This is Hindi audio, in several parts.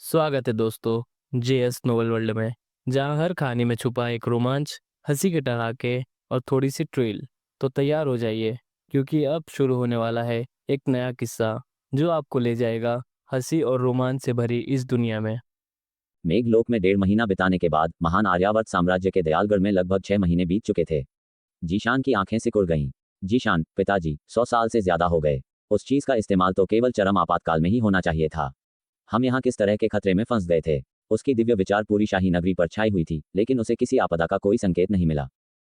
स्वागत है दोस्तों जेएस नोवेल वर्ल्ड में। जहां हर कहानी में छुपा एक रोमांच, हंसी के ठहाके और थोड़ी सी ट्रिल। तो तैयार हो जाइए, क्योंकि अब शुरू होने वाला है एक नया किस्सा जो आपको ले जाएगा हंसी और रोमांच से भरी इस दुनिया में। मेघलोक में 1.5 महीना बिताने के बाद महान आर्यावर्त साम्राज्य के दयालगढ़ में लगभग 6 महीने बीत चुके थे। जीशान की आंखें सिकुड़ गईं। जीशान, पिताजी, 100 साल से ज्यादा हो गए। उस चीज का इस्तेमाल तो केवल चरम आपातकाल में ही होना चाहिए था। हम यहाँ किस तरह के खतरे में फंस गए थे। उसकी दिव्य विचार पूरी शाही नगरी पर छाई हुई थी, लेकिन उसे किसी आपदा का कोई संकेत नहीं मिला।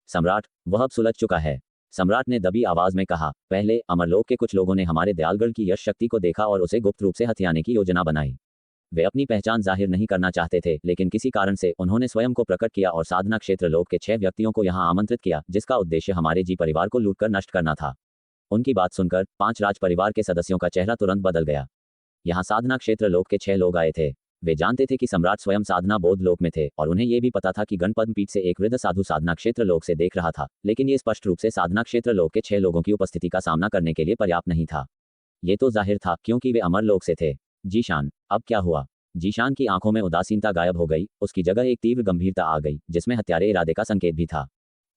सम्राट, वह अब सुलझ चुका है। सम्राट ने दबी आवाज में कहा। पहले अमरलोक के कुछ लोगों ने हमारे दयालगढ़ की यश शक्ति को देखा और उसे गुप्त रूप से हथियाने की योजना बनाई। वे अपनी पहचान जाहिर नहीं करना चाहते थे, लेकिन किसी कारण से उन्होंने स्वयं को प्रकट किया और साधना क्षेत्र लोक के 6 व्यक्तियों को यहां आमंत्रित किया, जिसका उद्देश्य हमारे जी परिवार को लूटकर नष्ट करना था। उनकी बात सुनकर 5 राज परिवार के सदस्यों का चेहरा तुरंत बदल गया। यहाँ साधना क्षेत्र लोक के 6 लोग आए थे। वे जानते थे कि सम्राट स्वयं साधना बोध लोक में थे और उन्हें यह भी पता था कि गणपद्म पीठ से एक वृद्ध साधु साधना क्षेत्र लोक से देख रहा था, लेकिन ये स्पष्ट रूप से साधना क्षेत्र लोक के 6 लोगों की उपस्थिति का सामना करने के लिए पर्याप्त नहीं था। ये तो जाहिर था, क्योंकि वे अमर लोक से थे। जीशान, अब क्या हुआ? जीशान की आंखों में उदासीनता गायब हो गई, उसकी जगह एक तीव्र गंभीरता आ गई, जिसमें हत्यारे इरादे का संकेत भी था।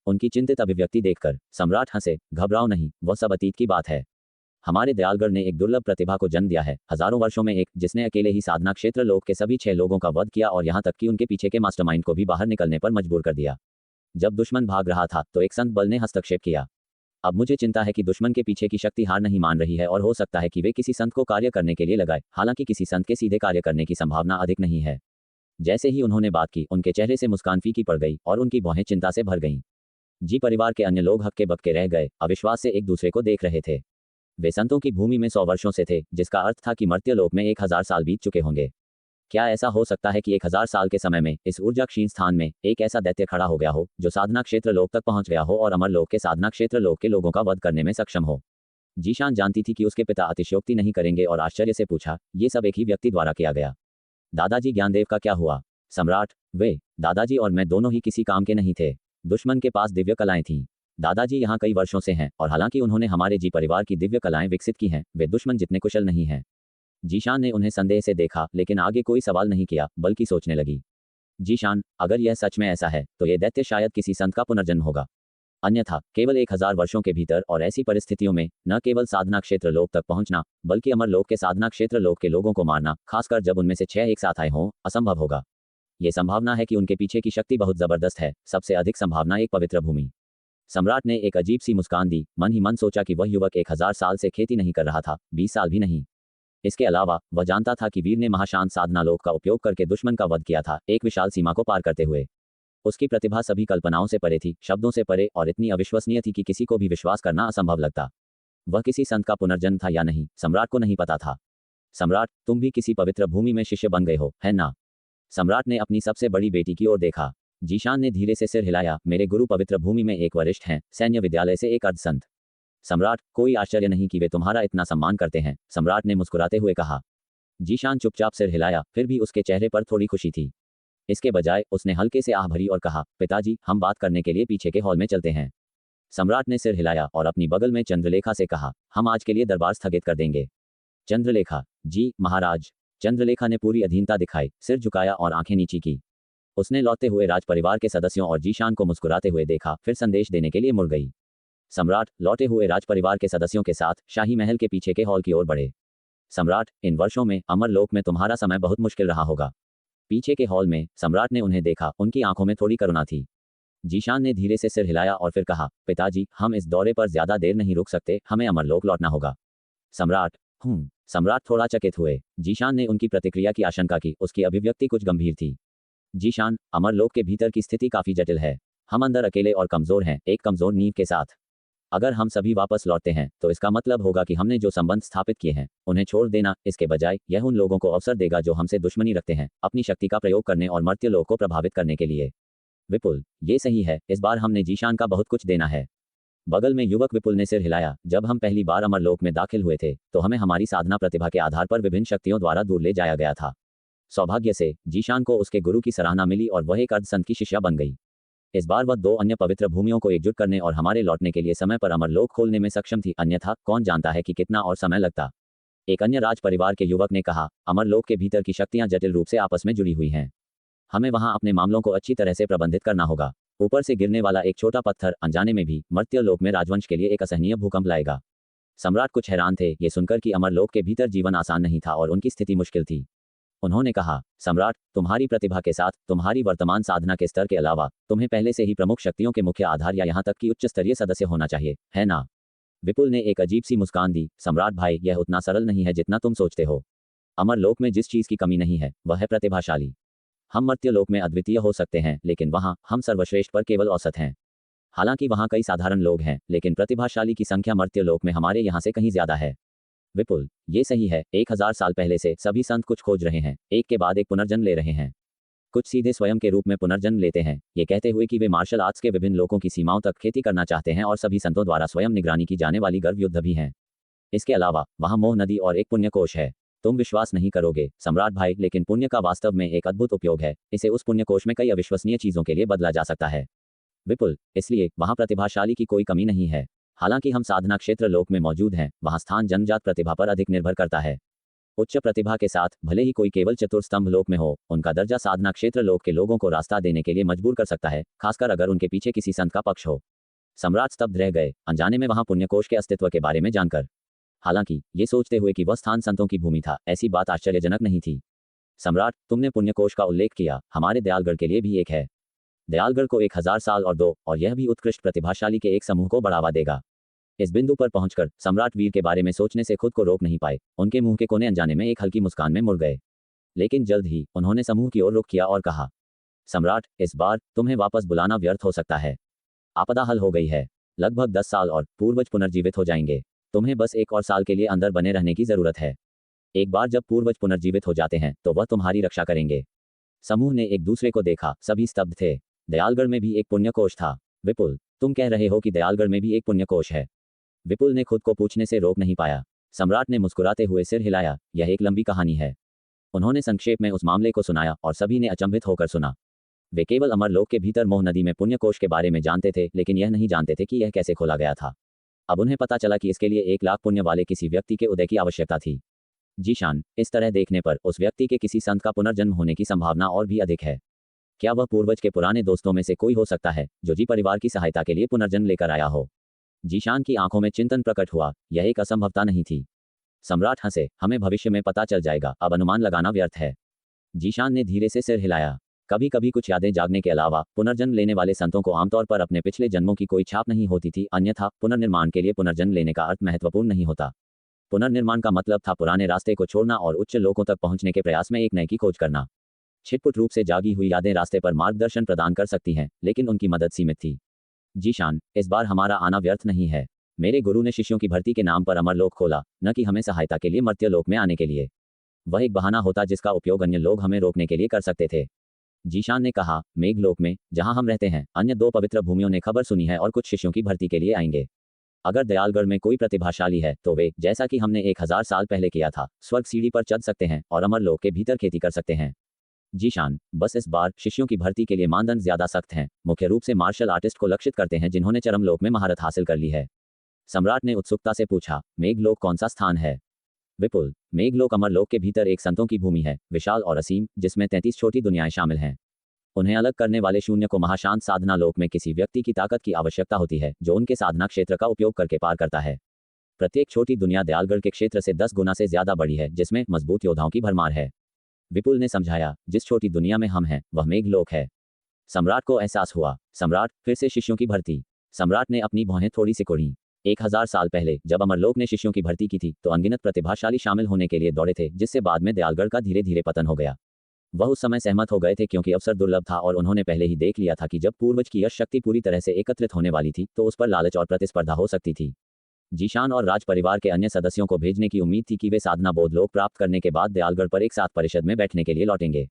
उनकी चिंतित अभिव्यक्ति देखकर सम्राट हंसे। घबराओ नहीं, वह सब अतीत की बात है। हमारे दयालगढ़ ने एक दुर्लभ प्रतिभा को जन्म दिया है, हजारों वर्षों में एक, जिसने अकेले ही साधना क्षेत्र लोक के सभी 6 लोगों का वध किया और यहाँ तक कि उनके पीछे के मास्टरमाइंड को भी बाहर निकलने पर मजबूर कर दिया। जब दुश्मन भाग रहा था तो एक संत बल ने हस्तक्षेप किया। अब मुझे चिंता है कि दुश्मन के पीछे की शक्ति हार नहीं मान रही है और हो सकता है कि वे किसी संत को कार्य करने के लिए लगाए। हालांकि किसी संत के सीधे कार्य करने की संभावना अधिक नहीं है। जैसे ही उन्होंने बात की, उनके चेहरे से मुस्कान फीकी पड़ गई और उनकी भौहें चिंता से भर गईं। जी परिवार के अन्य लोग हक्के बक्के रह गए, अविश्वास से एक दूसरे को देख रहे थे। वे संतों की भूमि में 100 वर्षों से थे, जिसका अर्थ था कि मर्त्यलोक में 1000 साल बीत चुके होंगे। क्या ऐसा हो सकता है कि 1000 साल के समय में इस ऊर्जा क्षीण स्थान में एक ऐसा दैत्य खड़ा हो गया हो जो साधना क्षेत्र लोक तक पहुंच गया हो और अमरलोक के साधना क्षेत्र लोक के लोगों का वध करने में सक्षम हो? जीशान जानती थी कि उसके पिता अतिशयोक्ति नहीं करेंगे और आश्चर्य से पूछा, ये सब एक ही व्यक्ति द्वारा किया गया? दादाजी ज्ञानदेव का क्या हुआ? सम्राट, वे दादाजी और मैं दोनों ही किसी काम के नहीं थे। दुश्मन के पास दिव्य कलाएं थीं। दादाजी यहाँ कई वर्षों से हैं और हालांकि उन्होंने हमारे जी परिवार की दिव्य कलाएं विकसित की हैं, वे दुश्मन जितने कुशल नहीं हैं। जीशान ने उन्हें संदेह से देखा, लेकिन आगे कोई सवाल नहीं किया, बल्कि सोचने लगी। जीशान, अगर यह सच में ऐसा है तो यह दैत्य शायद किसी संत का पुनर्जन्म होगा। अन्यथा केवल 1000 वर्षों के भीतर और ऐसी परिस्थितियों में न केवल साधना क्षेत्र लोक तक पहुंचना, बल्कि अमर लोक के साधना क्षेत्र लोक के लोगों को मारना, खासकर जब उनमें से 6 एक साथ आए हों, असंभव होगा। यह संभावना है कि उनके पीछे की शक्ति बहुत जबरदस्त है। सबसे अधिक संभावना एक पवित्र भूमि। सम्राट ने एक अजीब सी मुस्कान दी। मन ही मन सोचा कि वह युवक 1000 साल से खेती नहीं कर रहा था, 20 साल भी नहीं। इसके अलावा वह जानता था कि वीर ने महाशांत साधनालोक का उपयोग करके दुश्मन का वध किया था, एक विशाल सीमा को पार करते हुए। उसकी प्रतिभा सभी कल्पनाओं से परे थी, शब्दों से परे, और इतनी अविश्वसनीय थी कि किसी को भी विश्वास करना असंभव लगता। वह किसी संत का पुनर्जन्म था या नहीं, सम्राट को नहीं पता था। सम्राट, तुम भी किसी पवित्र भूमि में शिष्य बन गए हो, है ना? सम्राट ने अपनी सबसे बड़ी बेटी की ओर देखा। जीशान ने धीरे से सिर हिलाया। मेरे गुरु पवित्र भूमि में एक वरिष्ठ हैं, सैन्य विद्यालय से एक अर्धसंत। सम्राट, कोई आश्चर्य नहीं कि वे तुम्हारा इतना सम्मान करते हैं, सम्राट ने मुस्कुराते हुए कहा। जीशान चुपचाप सिर हिलाया, फिर भी उसके चेहरे पर थोड़ी खुशी थी। इसके बजाय उसने हल्के से आह भरी और कहा, पिताजी, हम बात करने के लिए पीछे के हॉल में चलते हैं। सम्राट ने सिर हिलाया और अपनी बगल में चंद्रलेखा से कहा, हम आज के लिए दरबार स्थगित कर देंगे। चंद्रलेखा, जी महाराज। चंद्रलेखा ने पूरी अधीनता दिखाई, सिर झुकाया और आंखें नीची की। उसने लौटते हुए राज परिवार के सदस्यों और जीशान को मुस्कुराते हुए देखा, फिर संदेश देने के लिए मुड़ गई। सम्राट लौटे हुए राज परिवार के सदस्यों के साथ शाही महल के पीछे के हॉल की ओर बढ़े। सम्राट, इन वर्षों में अमरलोक में तुम्हारा समय बहुत मुश्किल रहा होगा। पीछे के हॉल में सम्राट ने उन्हें देखा, उनकी आंखों में थोड़ी करुणा थी। जीशान ने धीरे से सिर हिलाया और फिर कहा, पिताजी, हम इस दौरे पर ज्यादा देर नहीं रुक सकते, हमें अमरलोक लौटना होगा। सम्राट, सम्राट थोड़ा चकित हुए। जीशान ने उनकी प्रतिक्रिया की आशंका की, उसकी अभिव्यक्ति कुछ गंभीर थी। जीशान, अमरलोक के भीतर की स्थिति काफी जटिल है। हम अंदर अकेले और कमजोर हैं, एक कमजोर नींव के साथ। अगर हम सभी वापस लौटते हैं तो इसका मतलब होगा कि हमने जो संबंध स्थापित किए हैं उन्हें छोड़ देना। इसके बजाय यह उन लोगों को अवसर देगा जो हमसे दुश्मनी रखते हैं, अपनी शक्ति का प्रयोग करने और मर्त्यलोक को प्रभावित करने के लिए। विपुल, ये सही है, इस बार हमने जीशान का बहुत कुछ देना है। बगल में युवक विपुल ने सिर हिलाया। जब हम पहली बार अमरलोक में दाखिल हुए थे तो हमें हमारी साधना प्रतिभा के आधार पर विभिन्न शक्तियों द्वारा दूर ले जाया गया था। सौभाग्य से जीशान को उसके गुरु की सराहना मिली और वह एक अर्धसंत की शिष्या बन गई। इस बार वह 2 अन्य पवित्र भूमियों को एकजुट करने और हमारे लौटने के लिए समय पर अमरलोक खोलने में सक्षम थी, अन्यथा कौन जानता है कि कितना और समय लगता। एक अन्य राज परिवार के युवक ने कहा, अमरलोक के भीतर की शक्तियां जटिल रूप से आपस में जुड़ी हुई हैं। हमें वहां अपने मामलों को अच्छी तरह से प्रबंधित करना होगा। ऊपर से गिरने वाला एक छोटा पत्थर अनजाने में भी मर्त्यलोक में राजवंश के लिए एक असहनीय भूकंप लाएगा। सम्राट कुछ हैरान थे ये सुनकर कि अमरलोक के भीतर जीवन आसान नहीं था और उनकी स्थिति मुश्किल थी। उन्होंने कहा, सम्राट, तुम्हारी प्रतिभा के साथ तुम्हारी वर्तमान साधना के स्तर के अलावा तुम्हें पहले से ही प्रमुख शक्तियों के मुख्य आधार या यहाँ तक कि उच्च स्तरीय सदस्य होना चाहिए, है ना? विपुल ने एक अजीब सी मुस्कान दी। सम्राट भाई, यह उतना सरल नहीं है जितना तुम सोचते हो। अमरलोक में जिस चीज की कमी नहीं है वह है प्रतिभाशाली। हम मर्त्यलोक में अद्वितीय हो सकते हैं, लेकिन वहां हम सर्वश्रेष्ठ पर केवल औसत हैं। हालांकि वहां कई साधारण लोग हैं, लेकिन प्रतिभाशाली की संख्या मर्त्यलोक में हमारे यहाँ से कहीं ज्यादा है। विपुल, ये सही है। 1000 साल पहले से सभी संत कुछ खोज रहे हैं, एक के बाद एक पुनर्जन्म ले रहे हैं। कुछ सीधे स्वयं के रूप में पुनर्जन्म लेते हैं, ये कहते हुए कि वे मार्शल आर्ट्स के विभिन्न लोगों की सीमाओं तक खेती करना चाहते हैं, और सभी संतों द्वारा स्वयं निगरानी की जाने वाली गर्भ युद्ध भी हैं। इसके अलावा वहां मोह नदी और एक पुण्य कोश है। तुम विश्वास नहीं करोगे सम्राट भाई, लेकिन पुण्य का वास्तव में एक अद्भुत उपयोग है। इसे उस पुण्य कोश में कई अविश्वसनीय चीजों के लिए बदला जा सकता है। विपुल, इसलिए वहां प्रतिभाशाली की कोई कमी नहीं है। हालांकि हम साधना क्षेत्र लोक में मौजूद हैं, वहां स्थान जन्मजात प्रतिभा पर अधिक निर्भर करता है। उच्च प्रतिभा के साथ भले ही कोई केवल चतुर्स्तंभ लोक में हो, उनका दर्जा साधना क्षेत्र लोक के लोगों को रास्ता देने के लिए मजबूर कर सकता है, खासकर अगर उनके पीछे किसी संत का पक्ष हो। सम्राट स्तब्ध रह गए, अनजाने में वहां पुण्यकोश के अस्तित्व के बारे में जानकर। हालांकि ये सोचते हुए कि वह स्थान संतों की भूमि था, ऐसी बात आश्चर्यजनक नहीं थी। सम्राट, तुमने पुण्यकोश का उल्लेख किया, हमारे दयालगढ़ के लिए भी एक है। दयालगढ़ को 1000 साल और 2, और यह भी उत्कृष्ट प्रतिभाशाली के एक समूह को बढ़ावा देगा। इस बिंदु पर पहुंचकर सम्राट वीर के बारे में सोचने से खुद को रोक नहीं पाए। उनके मुंह के कोने अनजाने में एक हल्की मुस्कान में मुड़ गए। लेकिन जल्द ही उन्होंने समूह की ओर रुख किया और कहा, सम्राट, इस बार तुम्हें वापस बुलाना व्यर्थ हो सकता है। आपदा हल हो गई है। लगभग 10 साल और पूर्वज पुनर्जीवित हो जाएंगे। तुम्हें बस 1 और साल के लिए अंदर बने रहने की जरूरत है। एक बार जब पूर्वज पुनर्जीवित हो जाते हैं तो वह तुम्हारी रक्षा करेंगे। समूह ने एक दूसरे को देखा, सभी स्तब्ध थे। दयालगढ़ में भी एक पुण्यकोश था। विपुल, तुम कह रहे हो कि दयालगढ़ में भी एक पुण्यकोश है? विपुल ने खुद को पूछने से रोक नहीं पाया। सम्राट ने मुस्कुराते हुए सिर हिलाया, यह एक लंबी कहानी है। उन्होंने संक्षेप में उस मामले को सुनाया और सभी ने अचंभित होकर सुना। वे केवल अमरलोक के भीतर मोह नदी में पुण्यकोश के बारे में जानते थे, लेकिन यह नहीं जानते थे कि यह कैसे खोला गया था। अब उन्हें पता चला कि इसके लिए 1 लाख पुण्य वाले किसी व्यक्ति के उदय की आवश्यकता थी। जीशान, इस तरह देखने पर उस व्यक्ति के किसी संत का पुनर्जन्म होने की संभावना और भी अधिक है। क्या वह पूर्वज के पुराने दोस्तों में से कोई हो सकता है जो जी परिवार की सहायता के लिए पुनर्जन्म लेकर आया हो? जीशान की आंखों में चिंतन प्रकट हुआ। यह एक असंभवता नहीं थी। सम्राट हंसे, हमें भविष्य में पता चल जाएगा, अब अनुमान लगाना व्यर्थ है। जीशान ने धीरे से सिर हिलाया। कभी कभी कुछ यादें जागने के अलावा पुनर्जन्म लेने वाले संतों को आमतौर पर अपने पिछले जन्मों की कोई छाप नहीं होती थी, अन्यथा पुनर्निर्माण के लिए पुनर्जन्म लेने का अर्थ महत्वपूर्ण नहीं होता। पुनर्निर्माण का मतलब था पुराने रास्ते को छोड़ना और उच्च लोकों तक पहुंचने के प्रयास में एक नए की खोज करना। छिटपुट रूप से जागी हुई यादें रास्ते पर मार्गदर्शन प्रदान कर सकती हैं, लेकिन उनकी मदद सीमित थी। जीशान, इस बार हमारा आना व्यर्थ नहीं है। मेरे गुरु ने शिष्यों की भर्ती के नाम पर अमरलोक खोला, न कि हमें सहायता के लिए मर्त्यलोक में आने के लिए। वह एक बहाना होता जिसका उपयोग अन्य लोग हमें रोकने के लिए कर सकते थे। जीशान ने कहा, मेघलोक में जहां हम रहते हैं, अन्य 2 पवित्र भूमियों ने खबर सुनी है और कुछ शिष्यों की भर्ती के लिए आएंगे। अगर दयालगढ़ में कोई प्रतिभाशाली है तो वे, जैसा कि हमने 1000 साल पहले किया था, स्वर्ग सीढ़ी पर चढ़ सकते हैं और अमरलोक के भीतर खेती कर सकते हैं। जीशान, बस इस बार शिष्यों की भर्ती के लिए मानदंड ज्यादा सख्त हैं, मुख्य रूप से मार्शल आर्टिस्ट को लक्षित करते हैं जिन्होंने चरमलोक में महारत हासिल कर ली है। सम्राट ने उत्सुकता से पूछा, मेघलोक कौन सा स्थान है? विपुल, मेघलोक अमरलोक के भीतर एक संतों की भूमि है, विशाल और असीम, जिसमें 33 छोटी दुनियाएं शामिल हैं। उन्हें अलग करने वाले शून्य को महाशांत साधना लोक में किसी व्यक्ति की ताकत की आवश्यकता होती है जो उनके साधना क्षेत्र का उपयोग करके पार करता है। प्रत्येक छोटी दुनिया दयालगढ़ के क्षेत्र से 10 गुना से ज्यादा बड़ी है, जिसमें मजबूत योद्धाओं की भरमार है। विपुल ने समझाया, जिस छोटी दुनिया में हम हैं वह मेघलोक है। सम्राट को एहसास हुआ। सम्राट, फिर से शिष्यों की भर्ती। सम्राट ने अपनी भौहें थोड़ी सिकुड़ी। 1000 साल पहले जब अमरलोक ने शिष्यों की भर्ती की थी तो अनगिनत प्रतिभाशाली शामिल होने के लिए दौड़े थे, जिससे बाद में दयालगढ़ का धीरे धीरे पतन हो गया। वह उस समय सहमत हो गए थे क्योंकि अवसर दुर्लभ था और उन्होंने पहले ही देख लिया था कि जब पूर्वज की यश शक्ति पूरी तरह से एकत्रित होने वाली थी तो उस पर लालच और प्रतिस्पर्धा हो सकती थी। जीशान और राज परिवार के अन्य सदस्यों को भेजने की उम्मीद थी कि वे साधना बोध लोक प्राप्त करने के बाद दयालगढ़ पर एक साथ परिषद में बैठने के लिए लौटेंगे।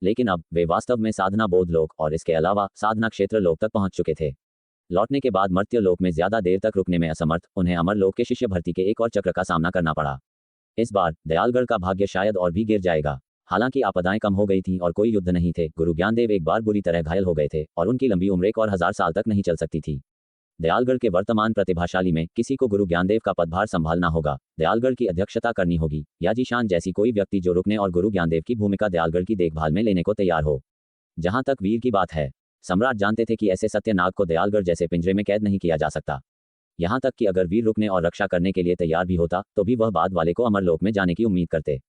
लेकिन अब वे वास्तव में साधना बोध लोक और इसके अलावा साधना क्षेत्र लोक तक पहुंच चुके थे। लौटने के बाद मर्त्य लोक में ज्यादा देर तक रुकने में असमर्थ उन्हें अमरलोक के शिष्य भर्ती के एक और चक्र का सामना करना पड़ा। इस बार दयालगढ़ का भाग्य शायद और भी गिर जाएगा। हालांकि आपदाएं कम हो गई थीं और कोई युद्ध नहीं थे, गुरु ज्ञानदेव एक बार बुरी तरह घायल हो गए थे और उनकी लंबी उम्र 1 और 1000 साल तक नहीं चल सकती थी। दयालगढ़ के वर्तमान प्रतिभाशाली में किसी को गुरु ज्ञानदेव का पदभार संभालना होगा, दयालगढ़ की अध्यक्षता करनी होगी, या जीशान जैसी कोई व्यक्ति जो रुकने और गुरु ज्ञानदेव की भूमिका दयालगढ़ की देखभाल में लेने को तैयार हो। जहां तक वीर की बात है, सम्राट जानते थे कि ऐसे सत्यनाग को दयालगढ़ जैसे पिंजरे में कैद नहीं किया जा सकता। यहां तक कि अगर वीर रुकने और रक्षा करने के लिए तैयार भी होता तो भी वह बाद वाले को अमरलोक में जाने की उम्मीद करते।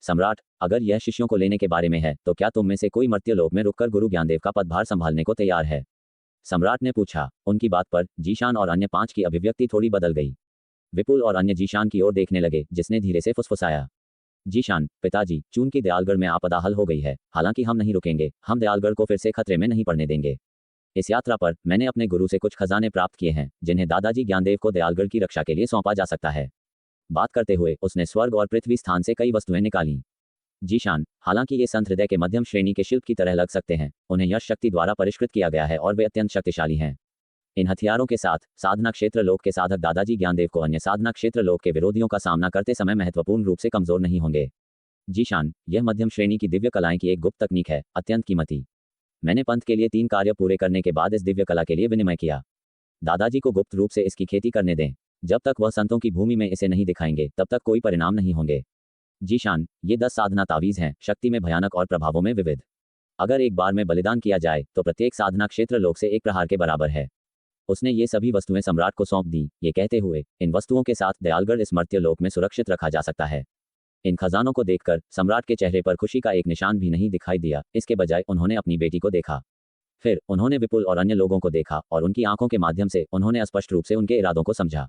सम्राट, अगर यह शिष्यों को लेने के बारे में है तो क्या तुम में से कोई मर्त्यलोक में रुककर गुरु ज्ञानदेव का पदभार संभालने को तैयार है? सम्राट ने पूछा। उनकी बात पर जीशान और अन्य 5 की अभिव्यक्ति थोड़ी बदल गई। विपुल और अन्य जीशान की ओर देखने लगे, जिसने धीरे से फुसफुसाया। जीशान, पिताजी, चून की दयालगढ़ में आपदा हल हो गई है, हालांकि हम नहीं रुकेंगे, हम दयालगढ़ को फिर से खतरे में नहीं पड़ने देंगे। इस यात्रा पर मैंने अपने गुरु से कुछ खजाने प्राप्त किए हैं, जिन्हें दादाजी ज्ञानदेव को दयालगढ़ की रक्षा के लिए सौंपा जा सकता है। बात करते हुए उसने स्वर्ग और पृथ्वी स्थान से कई वस्तुएं निकाली। जीशान, हालांकि ये संत हृदय के मध्यम श्रेणी के शिल्प की तरह लग सकते हैं, उन्हें यश शक्ति द्वारा परिष्कृत किया गया है और वे अत्यंत शक्तिशाली हैं। इन हथियारों के साथ साधना क्षेत्र लोक के साधक दादाजी ज्ञानदेव को अन्य साधना क्षेत्र लोक के विरोधियों का सामना करते समय महत्वपूर्ण रूप से कमजोर नहीं होंगे। जीशान, यह मध्यम श्रेणी की दिव्य कलाएं की एक गुप्त तकनीक है, अत्यंत कीमती। मैंने पंथ के लिए 3 कार्य पूरे करने के बाद इस दिव्य कला के लिए विनिमय किया। दादाजी को गुप्त रूप से इसकी खेती करने दें। जब तक वह संतों की भूमि में इसे नहीं दिखाएंगे तब तक कोई परिणाम नहीं होंगे। जीशान, ये 10 साधना तावीज हैं, शक्ति में भयानक और प्रभावों में विविध। अगर एक बार में बलिदान किया जाए तो प्रत्येक साधना क्षेत्र लोक से एक प्रहार के बराबर है। उसने ये सभी वस्तुएं सम्राट को सौंप दी, ये कहते हुए, इन वस्तुओं के साथ दयालगढ़ इस मर्त्य लोक में सुरक्षित रखा जा सकता है। इन खजानों को देखकर सम्राट के चेहरे पर खुशी का एक निशान भी नहीं दिखाई दिया, इसके बजाय उन्होंने अपनी बेटी को देखा। फिर उन्होंने विपुल और अन्य लोगों को देखा और उनकी आंखों के माध्यम से उन्होंने स्पष्ट रूप से उनके इरादों को समझा।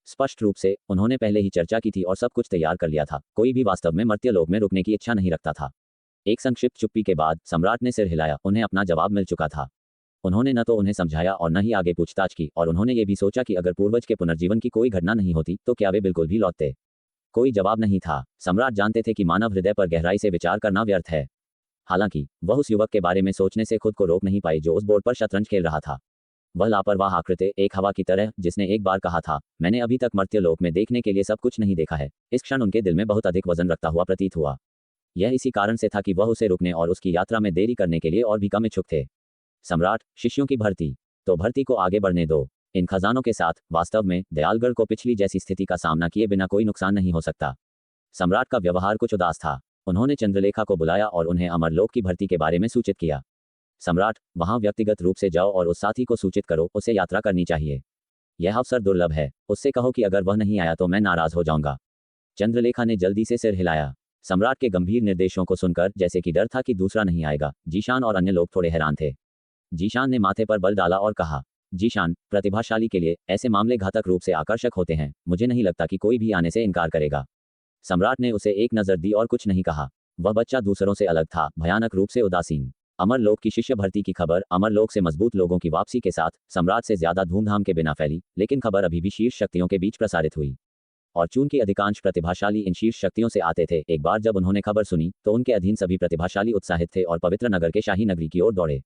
स्पष्ट रूप से उन्होंने पहले ही चर्चा की थी और सब कुछ तैयार कर लिया था, कोई भी वास्तव में मर्त्यलोक में रुकने की इच्छा नहीं रखता था। एक संक्षिप्त चुप्पी के बाद सम्राट ने सिर हिलाया, उन्हें अपना जवाब मिल चुका था। उन्होंने न तो उन्हें समझाया और न ही आगे पूछताछ की, और उन्होंने ये भी सोचा कि अगर पूर्वज के पुनर्जीवन की कोई घटना नहीं होती तो क्या वे बिल्कुल भी लौटते। कोई जवाब नहीं था। सम्राट जानते थे कि मानव हृदय पर गहराई से विचार करना व्यर्थ है। हालांकि वह उस युवक के बारे में सोचने से खुद को रोक नहीं पाई जो उस बोर्ड पर शतरंज खेल रहा था। वह लापरवाह आकृति, एक हवा की तरह, जिसने एक बार कहा था, मैंने अभी तक मर्त्यलोक में देखने के लिए सब कुछ नहीं देखा है, इस क्षण उनके दिल में बहुत अधिक वजन रखता हुआ प्रतीत हुआ। यह इसी कारण से था कि वह उसे रुकने और उसकी यात्रा में देरी करने के लिए और भी कम इच्छुक थे। सम्राट, शिष्यों की भर्ती, तो भर्ती को आगे बढ़ने दो। इन खजानों के साथ वास्तव में दयालगढ़ को पिछली जैसी स्थिति का सामना किए बिना कोई नुकसान नहीं हो सकता। सम्राट का व्यवहार कुछ उदास था। उन्होंने चंद्रलेखा को बुलाया और उन्हें अमरलोक की भर्ती के बारे में सूचित किया। सम्राट, वहां व्यक्तिगत रूप से जाओ और उस साथी को सूचित करो, उसे यात्रा करनी चाहिए। यह अवसर दुर्लभ है, उससे कहो कि अगर वह नहीं आया तो मैं नाराज हो जाऊंगा। चंद्रलेखा ने जल्दी से सिर हिलाया। सम्राट के गंभीर निर्देशों को सुनकर जैसे कि डर था कि दूसरा नहीं आएगा, जीशान और अन्य लोग थोड़े हैरान थे। जीशान ने माथे पर बल डाला और कहा, जीशान, प्रतिभाशाली के लिए ऐसे मामले घातक रूप से आकर्षक होते हैं, मुझे नहीं लगता कि कोई भी आने से इनकार करेगा। सम्राट ने उसे एक नजर दी और कुछ नहीं कहा। वह बच्चा दूसरों से अलग था, भयानक रूप से उदासीन। अमरलोक की शिष्य भर्ती की खबर अमरलोक से मजबूत लोगों की वापसी के साथ सम्राट से ज्यादा धूमधाम के बिना फैली, लेकिन खबर अभी भी शीर्ष शक्तियों के बीच प्रसारित हुई। और चूंकि अधिकांश प्रतिभाशाली इन शीर्ष शक्तियों से आते थे, एक बार जब उन्होंने खबर सुनी तो उनके अधीन सभी प्रतिभाशाली उत्साहित थे और पवित्र नगर के शाही नगरी की ओर दौड़े।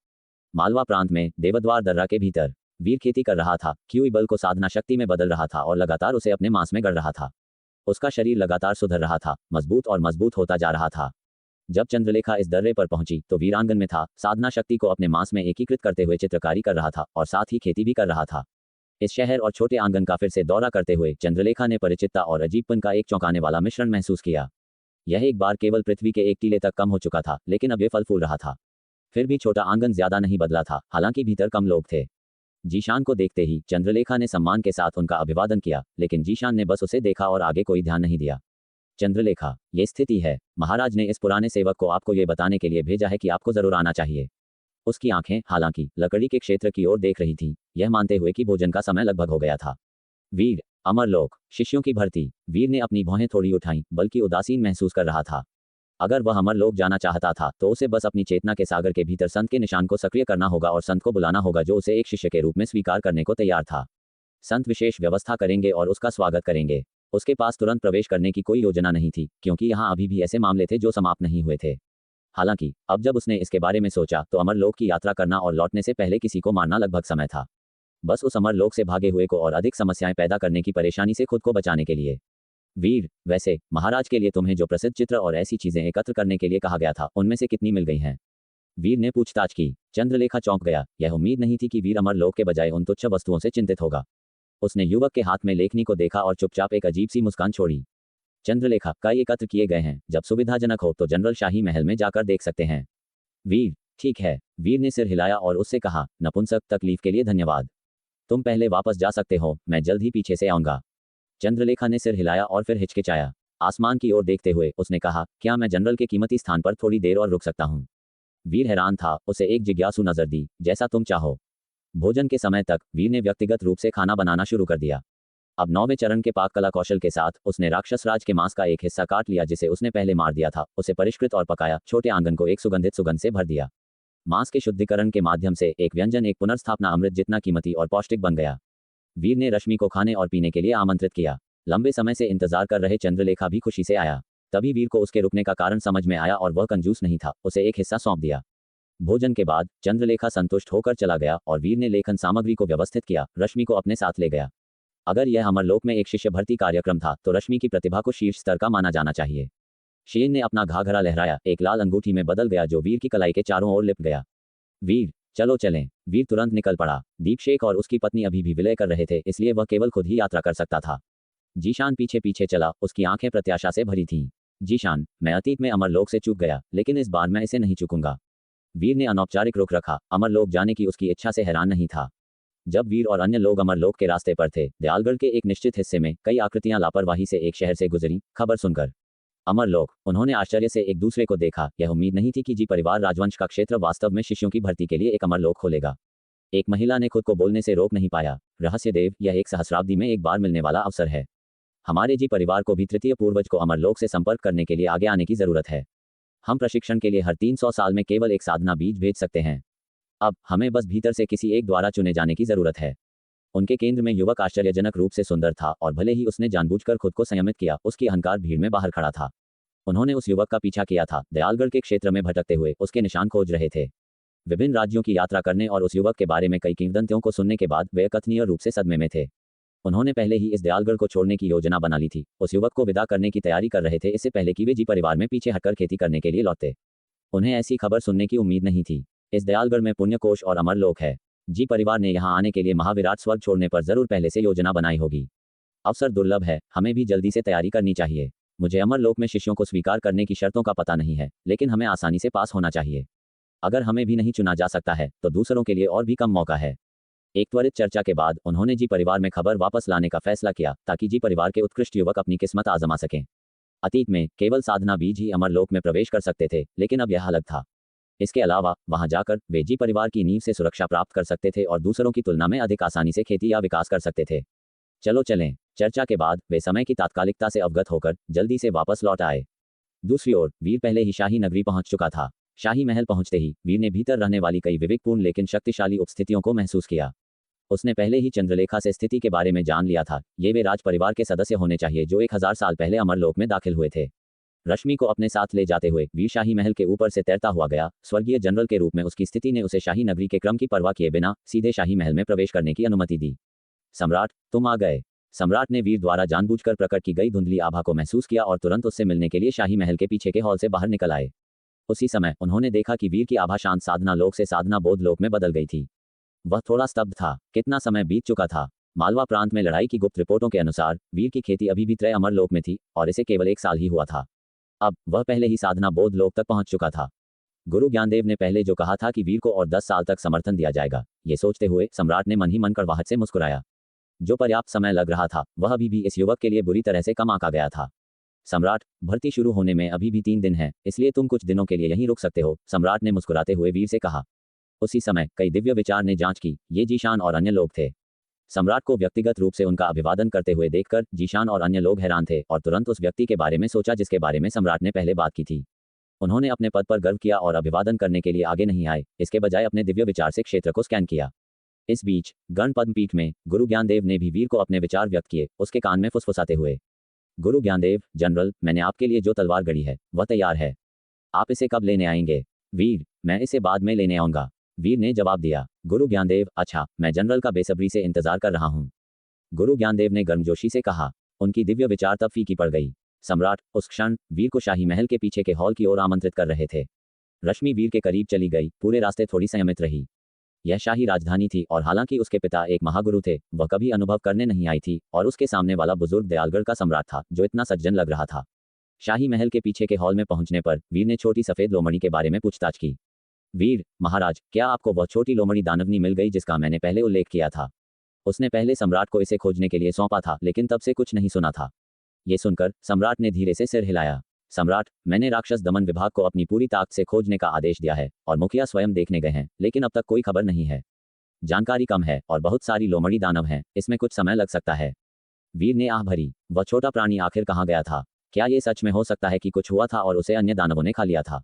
मालवा प्रांत में देवद्वार दर्रा के भीतर वीर खेती कर रहा था, क्यूई बल को साधना शक्ति में बदल रहा था और लगातार उसे अपने मांस में गढ़ रहा था। उसका शरीर लगातार सुधर रहा था, मजबूत और मजबूत होता जा रहा था। जब चंद्रलेखा इस दर्रे पर पहुंची तो वीरांगन में था, साधना शक्ति को अपने मांस में एकीकृत करते हुए चित्रकारी कर रहा था और साथ ही खेती भी कर रहा था। इस शहर और छोटे आंगन का फिर से दौरा करते हुए चंद्रलेखा ने परिचितता और अजीबपन का एक चौंकाने वाला मिश्रण महसूस किया। यह एक बार केवल पृथ्वी के एक टीले तक कम हो चुका था, लेकिन अब ये फल फूल रहा था। फिर भी छोटा आंगन ज्यादा नहीं बदला था, हालांकि भीतर कम लोग थे। जीशान को देखते ही चंद्रलेखा ने सम्मान के साथ उनका अभिवादन किया, लेकिन जीशान ने बस उसे देखा और आगे कोई ध्यान नहीं दिया। चंद्रलेखा, ये स्थिति है, महाराज ने इस पुराने सेवक को आपको ये बताने के लिए भेजा है कि आपको जरूर आना चाहिए। उसकी आंखें हालांकि लकड़ी के क्षेत्र की ओर देख रही थीं, यह मानते हुए कि भोजन का समय लगभग हो गया था। वीर, अमरलोक, शिष्यों की भर्ती। वीर ने अपनी भौहें थोड़ी उठाईं, बल्कि उदासीन महसूस कर रहा था। अगर वह अमरलोक जाना चाहता था तो उसे बस अपनी चेतना के सागर के भीतर संत के निशान को सक्रिय करना होगा और संत को बुलाना होगा जो उसे एक शिष्य के रूप में स्वीकार करने को तैयार था। संत विशेष व्यवस्था करेंगे और उसका स्वागत करेंगे। उसके पास तुरंत प्रवेश करने की कोई योजना नहीं थी, क्योंकि यहाँ अभी भी ऐसे मामले थे जो समाप्त नहीं हुए थे। हालांकि अब जब उसने इसके बारे में सोचा तो अमरलोक की यात्रा करना और लौटने से पहले किसी को मारना लगभग समय था। बस उस अमरलोक से भागे हुए को और अधिक समस्याएं पैदा करने की परेशानी से खुद को बचाने के लिए। वीर, वैसे महाराज के लिए तुम्हें जो प्रसिद्ध चित्र और ऐसी चीजें एकत्र करने के लिए कहा गया था, उनमें से कितनी मिल गई हैं? वीर ने पूछताछ की। चंद्रलेखा चौंक गया। यह उम्मीद नहीं थी कि वीर अमरलोक के बजाय उन तुच्छ वस्तुओं से चिंतित होगा। उसने युवक के हाथ में लेखनी को देखा और चुपचाप एक अजीब सी मुस्कान छोड़ी। चंद्रलेखा, कई एकत्र किए गए हैं। जब सुविधाजनक हो तो जनरल शाही महल में जाकर देख सकते हैं। वीर, ठीक है। वीर ने सिर हिलाया और उससे कहा, नपुंसक, तकलीफ के लिए धन्यवाद। तुम पहले वापस जा सकते हो, मैं जल्द ही पीछे से आऊंगा। चंद्रलेखा ने सिर हिलाया और फिर हिचकिचाया। आसमान की ओर देखते हुए उसने कहा, क्या मैं जनरल के कीमती स्थान पर थोड़ी देर और रुक सकता हूँ? वीर हैरान था। उसे एक जिज्ञासु नजर दी। जैसा तुम चाहो। भोजन के समय तक वीर ने व्यक्तिगत रूप से खाना बनाना शुरू कर दिया। अब 9वें चरण के पाक कला कौशल के साथ उसने राक्षस राज के मांस का एक हिस्सा काट लिया जिसे उसने पहले मार दिया था, उसे परिष्कृत और पकाया, छोटे आंगन को एक सुगंधित सुगंध से भर दिया। मांस के शुद्धिकरण के माध्यम से एक व्यंजन एक पुनर्स्थापना अमृत जितना कीमती और पौष्टिक बन गया। वीर ने रश्मि को खाने और पीने के लिए आमंत्रित किया। लंबे समय से इंतजार कर रहे चंद्रलेखा भी खुशी से आया। तभी वीर को उसके रुकने का कारण समझ में आया और वह कंजूस नहीं था, उसे एक हिस्सा सौंप दिया। भोजन के बाद चंद्रलेखा संतुष्ट होकर चला गया और वीर ने लेखन सामग्री को व्यवस्थित किया, रश्मि को अपने साथ ले गया। अगर यह अमरलोक में एक शिष्य भर्ती कार्यक्रम था तो रश्मि की प्रतिभा को शीर्ष स्तर का माना जाना चाहिए। शेन ने अपना घाघरा लहराया, एक लाल अंगूठी में बदल गया जो वीर की कलाई के चारों ओर लिपट गया। वीर, चलो चलें। वीर तुरंत निकल पड़ा। दीपशेख और उसकी पत्नी अभी भी विलय कर रहे थे, इसलिए वह केवल खुद ही यात्रा कर सकता था। जीशान पीछे पीछे चला, उसकी आंखें प्रत्याशा से भरी थीं। जीशान, मैं अतीत में अमरलोक से चूक गया, लेकिन इस बार मैं इसे नहीं चूकूंगा। वीर ने अनौपचारिक रुख रखा। अमरलोक जाने की उसकी इच्छा से हैरान नहीं था। जब वीर और अन्य लोग अमरलोक के रास्ते पर थे, दयालगढ़ के एक निश्चित हिस्से में कई आकृतियां लापरवाही से एक शहर से गुजरी। खबर सुनकर अमरलोक, उन्होंने आश्चर्य से एक दूसरे को देखा। यह उम्मीद नहीं थी कि जी परिवार राजवंश का क्षेत्र वास्तव में शिष्यों की भर्ती के लिए एक अमरलोक खोलेगा। एक महिला ने खुद को बोलने से रोक नहीं पाया, रहस्यदेव, यह एक सहस्राब्दी में एक बार मिलने वाला अवसर है। हमारे जी परिवार को भी तृतीय पूर्वज को अमरलोक से संपर्क करने के लिए आगे आने की जरूरत है। हम प्रशिक्षण के लिए हर 300 साल में केवल एक साधना बीज भेज सकते हैं। अब हमें बस भीतर से किसी एक द्वारा चुने जाने की जरूरत है। उनके केंद्र में युवक आश्चर्यजनक रूप से सुंदर था और भले ही उसने जानबूझकर खुद को संयमित किया, उसकी अहंकार भीड़ में बाहर खड़ा था। उन्होंने उस युवक का पीछा किया था, दयालगढ़ के क्षेत्र में भटकते हुए उसके निशान खोज रहे थे। विभिन्न राज्यों की यात्रा करने और उस युवक के बारे में कई किंवदंतियों को सुनने के बाद वे अकथनीय रूप से सदमे में थे। उन्होंने पहले ही इस दयालगढ़ को छोड़ने की योजना बना ली थी। उस युवक को विदा करने की तैयारी कर रहे थे, इससे पहले कि वे जी परिवार में पीछे हटकर खेती करने के लिए लौटते। उन्हें ऐसी खबर सुनने की उम्मीद नहीं थी। इस दयालगढ़ में पुण्यकोश और अमरलोक है। जी परिवार ने यहाँ आने के लिए महाविराट स्वर्ग छोड़ने पर जरूर पहले से योजना बनाई होगी। अवसर दुर्लभ है, हमें भी जल्दी से तैयारी करनी चाहिए। मुझे अमरलोक में शिष्यों को स्वीकार करने की शर्तों का पता नहीं है, लेकिन हमें आसानी से पास होना चाहिए। अगर हमें भी नहीं चुना जा सकता है तो दूसरों के लिए और भी कम मौका है। एक त्वरित चर्चा के बाद उन्होंने जी परिवार में खबर वापस लाने का फैसला किया ताकि जी परिवार के उत्कृष्ट युवक अपनी किस्मत आजमा सकें। अतीत में केवल साधना बीज ही अमरलोक में प्रवेश कर सकते थे, लेकिन अब यह अलग था। इसके अलावा वहां जाकर वे जी परिवार की नींव से सुरक्षा प्राप्त कर सकते थे और दूसरों की तुलना में अधिक आसानी से खेती या विकास कर सकते थे। चलो चलें। चर्चा के बाद वे समय की तात्कालिकता से अवगत होकर जल्दी से वापस लौट आए। दूसरी ओर वीर पहले ही शाही नगरी पहुंच चुका था। शाही महल पहुंचते ही वीर ने भीतर रहने वाली कई विवेकपूर्ण लेकिन शक्तिशाली उपस्थितियों को महसूस किया। उसने पहले ही चंद्रलेखा से स्थिति के बारे में जान लिया था। ये वे राज परिवार के सदस्य होने चाहिए जो 1000 साल पहले अमरलोक में दाखिल हुए थे। रश्मि को अपने साथ ले जाते हुए वीर शाही महल के ऊपर से तैरता हुआ गया। स्वर्गीय जनरल के रूप में उसकी स्थिति ने उसे शाही नगरी के क्रम की परवाह किए बिना सीधे शाही महल में प्रवेश करने की अनुमति दी। सम्राट, तुम आ गए। सम्राट ने वीर द्वारा जानबूझकर प्रकट की गई धुंधली आभा को महसूस किया और तुरंत उससे मिलने के लिए शाही महल के पीछे के हॉल से बाहर निकल आए। उसी समय उन्होंने देखा कि वीर की आभा शांत साधना लोक से साधना बोध लोक में बदल गई थी। वह थोड़ा स्तब्ध था। कितना समय बीत चुका था। मालवा प्रांत में लड़ाई की गुप्त रिपोर्टों के अनुसार वीर की खेती अभी भी त्रय अमरलोक में थी और इसे केवल 1 साल ही हुआ था। अब वह पहले ही साधना बोध लोक तक पहुंच चुका था। गुरु ज्ञानदेव ने पहले जो कहा था कि वीर को और 10 साल तक समर्थन दिया जाएगा, ये सोचते हुए सम्राट ने मन ही मन कड़वाहट से मुस्कुराया। जो पर्याप्त समय लग रहा था वह अभी भी इस युवक के लिए बुरी तरह से कम आंका गया था। सम्राट, भर्ती शुरू होने में अभी भी 3 दिन है, इसलिए तुम कुछ दिनों के लिए यहीं रुक सकते हो, सम्राट ने मुस्कुराते हुए वीर से कहा। उसी समय कई दिव्य विचार ने जांच की। ये जीशान और अन्य लोग थे। सम्राट को व्यक्तिगत रूप से उनका अभिवादन करते हुए देखकर जीशान और अन्य लोग हैरान थे और तुरंत उस व्यक्ति के बारे में सोचा जिसके बारे में सम्राट ने पहले बात की थी। उन्होंने अपने पद पर गर्व किया और अभिवादन करने के लिए आगे नहीं आए, इसके बजाय अपने दिव्य विचार से क्षेत्र को स्कैन किया। इस बीच गणपद्म पीठ में गुरु ज्ञानदेव ने भी वीर को अपने विचार व्यक्त किए, उसके कान में फुसफुसाते हुए। गुरु ज्ञानदेव, जनरल, मैंने आपके लिए जो तलवार गढ़ी है वह तैयार है। आप इसे कब लेने आएंगे? वीर, मैं इसे बाद में लेने आऊंगा, वीर ने जवाब दिया। गुरु ज्ञानदेव, अच्छा, मैं जनरल का बेसब्री से इंतजार कर रहा हूँ, गुरु ज्ञानदेव ने गर्मजोशी से कहा। उनकी दिव्य विचार तब फीकी पड़ गई। सम्राट उस क्षण वीर को शाही महल के पीछे के हॉल की ओर आमंत्रित कर रहे थे। रश्मि वीर के करीब चली गई, पूरे रास्ते थोड़ी संयमित रही। यह शाही राजधानी थी और हालांकि उसके पिता एक महागुरु थे, वह कभी अनुभव करने नहीं आई थी और उसके सामने वाला बुजुर्ग दयालगढ़ का सम्राट था जो इतना सज्जन लग रहा था। शाही महल के पीछे के हॉल में पहुंचने पर वीर ने छोटी सफेद लोमड़ी के बारे में पूछताछ की। वीर महाराज, क्या आपको वह छोटी लोमड़ी दानवनी मिल गई जिसका मैंने पहले उल्लेख किया था? उसने पहले सम्राट को इसे खोजने के लिए सौंपा था, लेकिन तब से कुछ नहीं सुना था। ये सुनकर सम्राट ने धीरे से सिर हिलाया। सम्राट, मैंने राक्षस दमन विभाग को अपनी पूरी ताकत से खोजने का आदेश दिया है और मुखिया स्वयं देखने गए हैं, लेकिन अब तक कोई खबर नहीं है। जानकारी कम है और बहुत सारी लोमड़ी दानव हैं, इसमें कुछ समय लग सकता है। वीर ने आह भरी। वह छोटा प्राणी आखिर कहाँ गया था? क्या ये सच में हो सकता है कि कुछ हुआ था और उसे अन्य दानवों ने खा लिया था?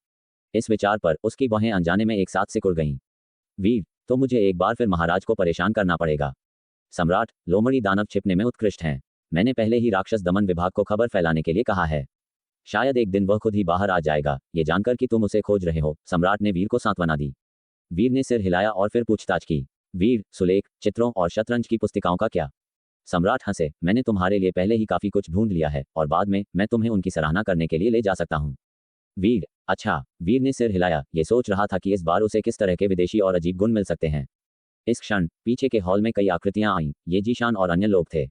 इस विचार पर उसकी बाहें अनजाने में एक साथ सिकुड़ गईं। वीर, तो मुझे एक बार फिर महाराज को परेशान करना पड़ेगा। सम्राट, लोमड़ी दानव छिपने में उत्कृष्ट हैं। मैंने पहले ही राक्षस दमन विभाग को खबर फैलाने के लिए कहा है। शायद एक दिन वह खुद ही बाहर आ जाएगा, ये जानकर कि तुम उसे खोज रहे हो। सम्राट ने वीर को सांत्वना दी। वीर ने सिर हिलाया और फिर पूछताछ की। वीर, सुलेख, चित्रों और शतरंज की पुस्तिकाओं का क्या? सम्राट हंसे। मैंने तुम्हारे लिए पहले ही काफी कुछ ढूंढ लिया है और बाद में मैं तुम्हें उनकी सराहना करने के लिए ले जा सकता हूँ। वीर, अच्छा। वीर ने सिर हिलाया। ये सोच रहा था कि इस बार उसे किस तरह के विदेशी और अजीब गुण मिल सकते हैं। इस क्षण पीछे के हॉल में कई आकृतियां आईं। ये जीशान और अन्य लोग थे।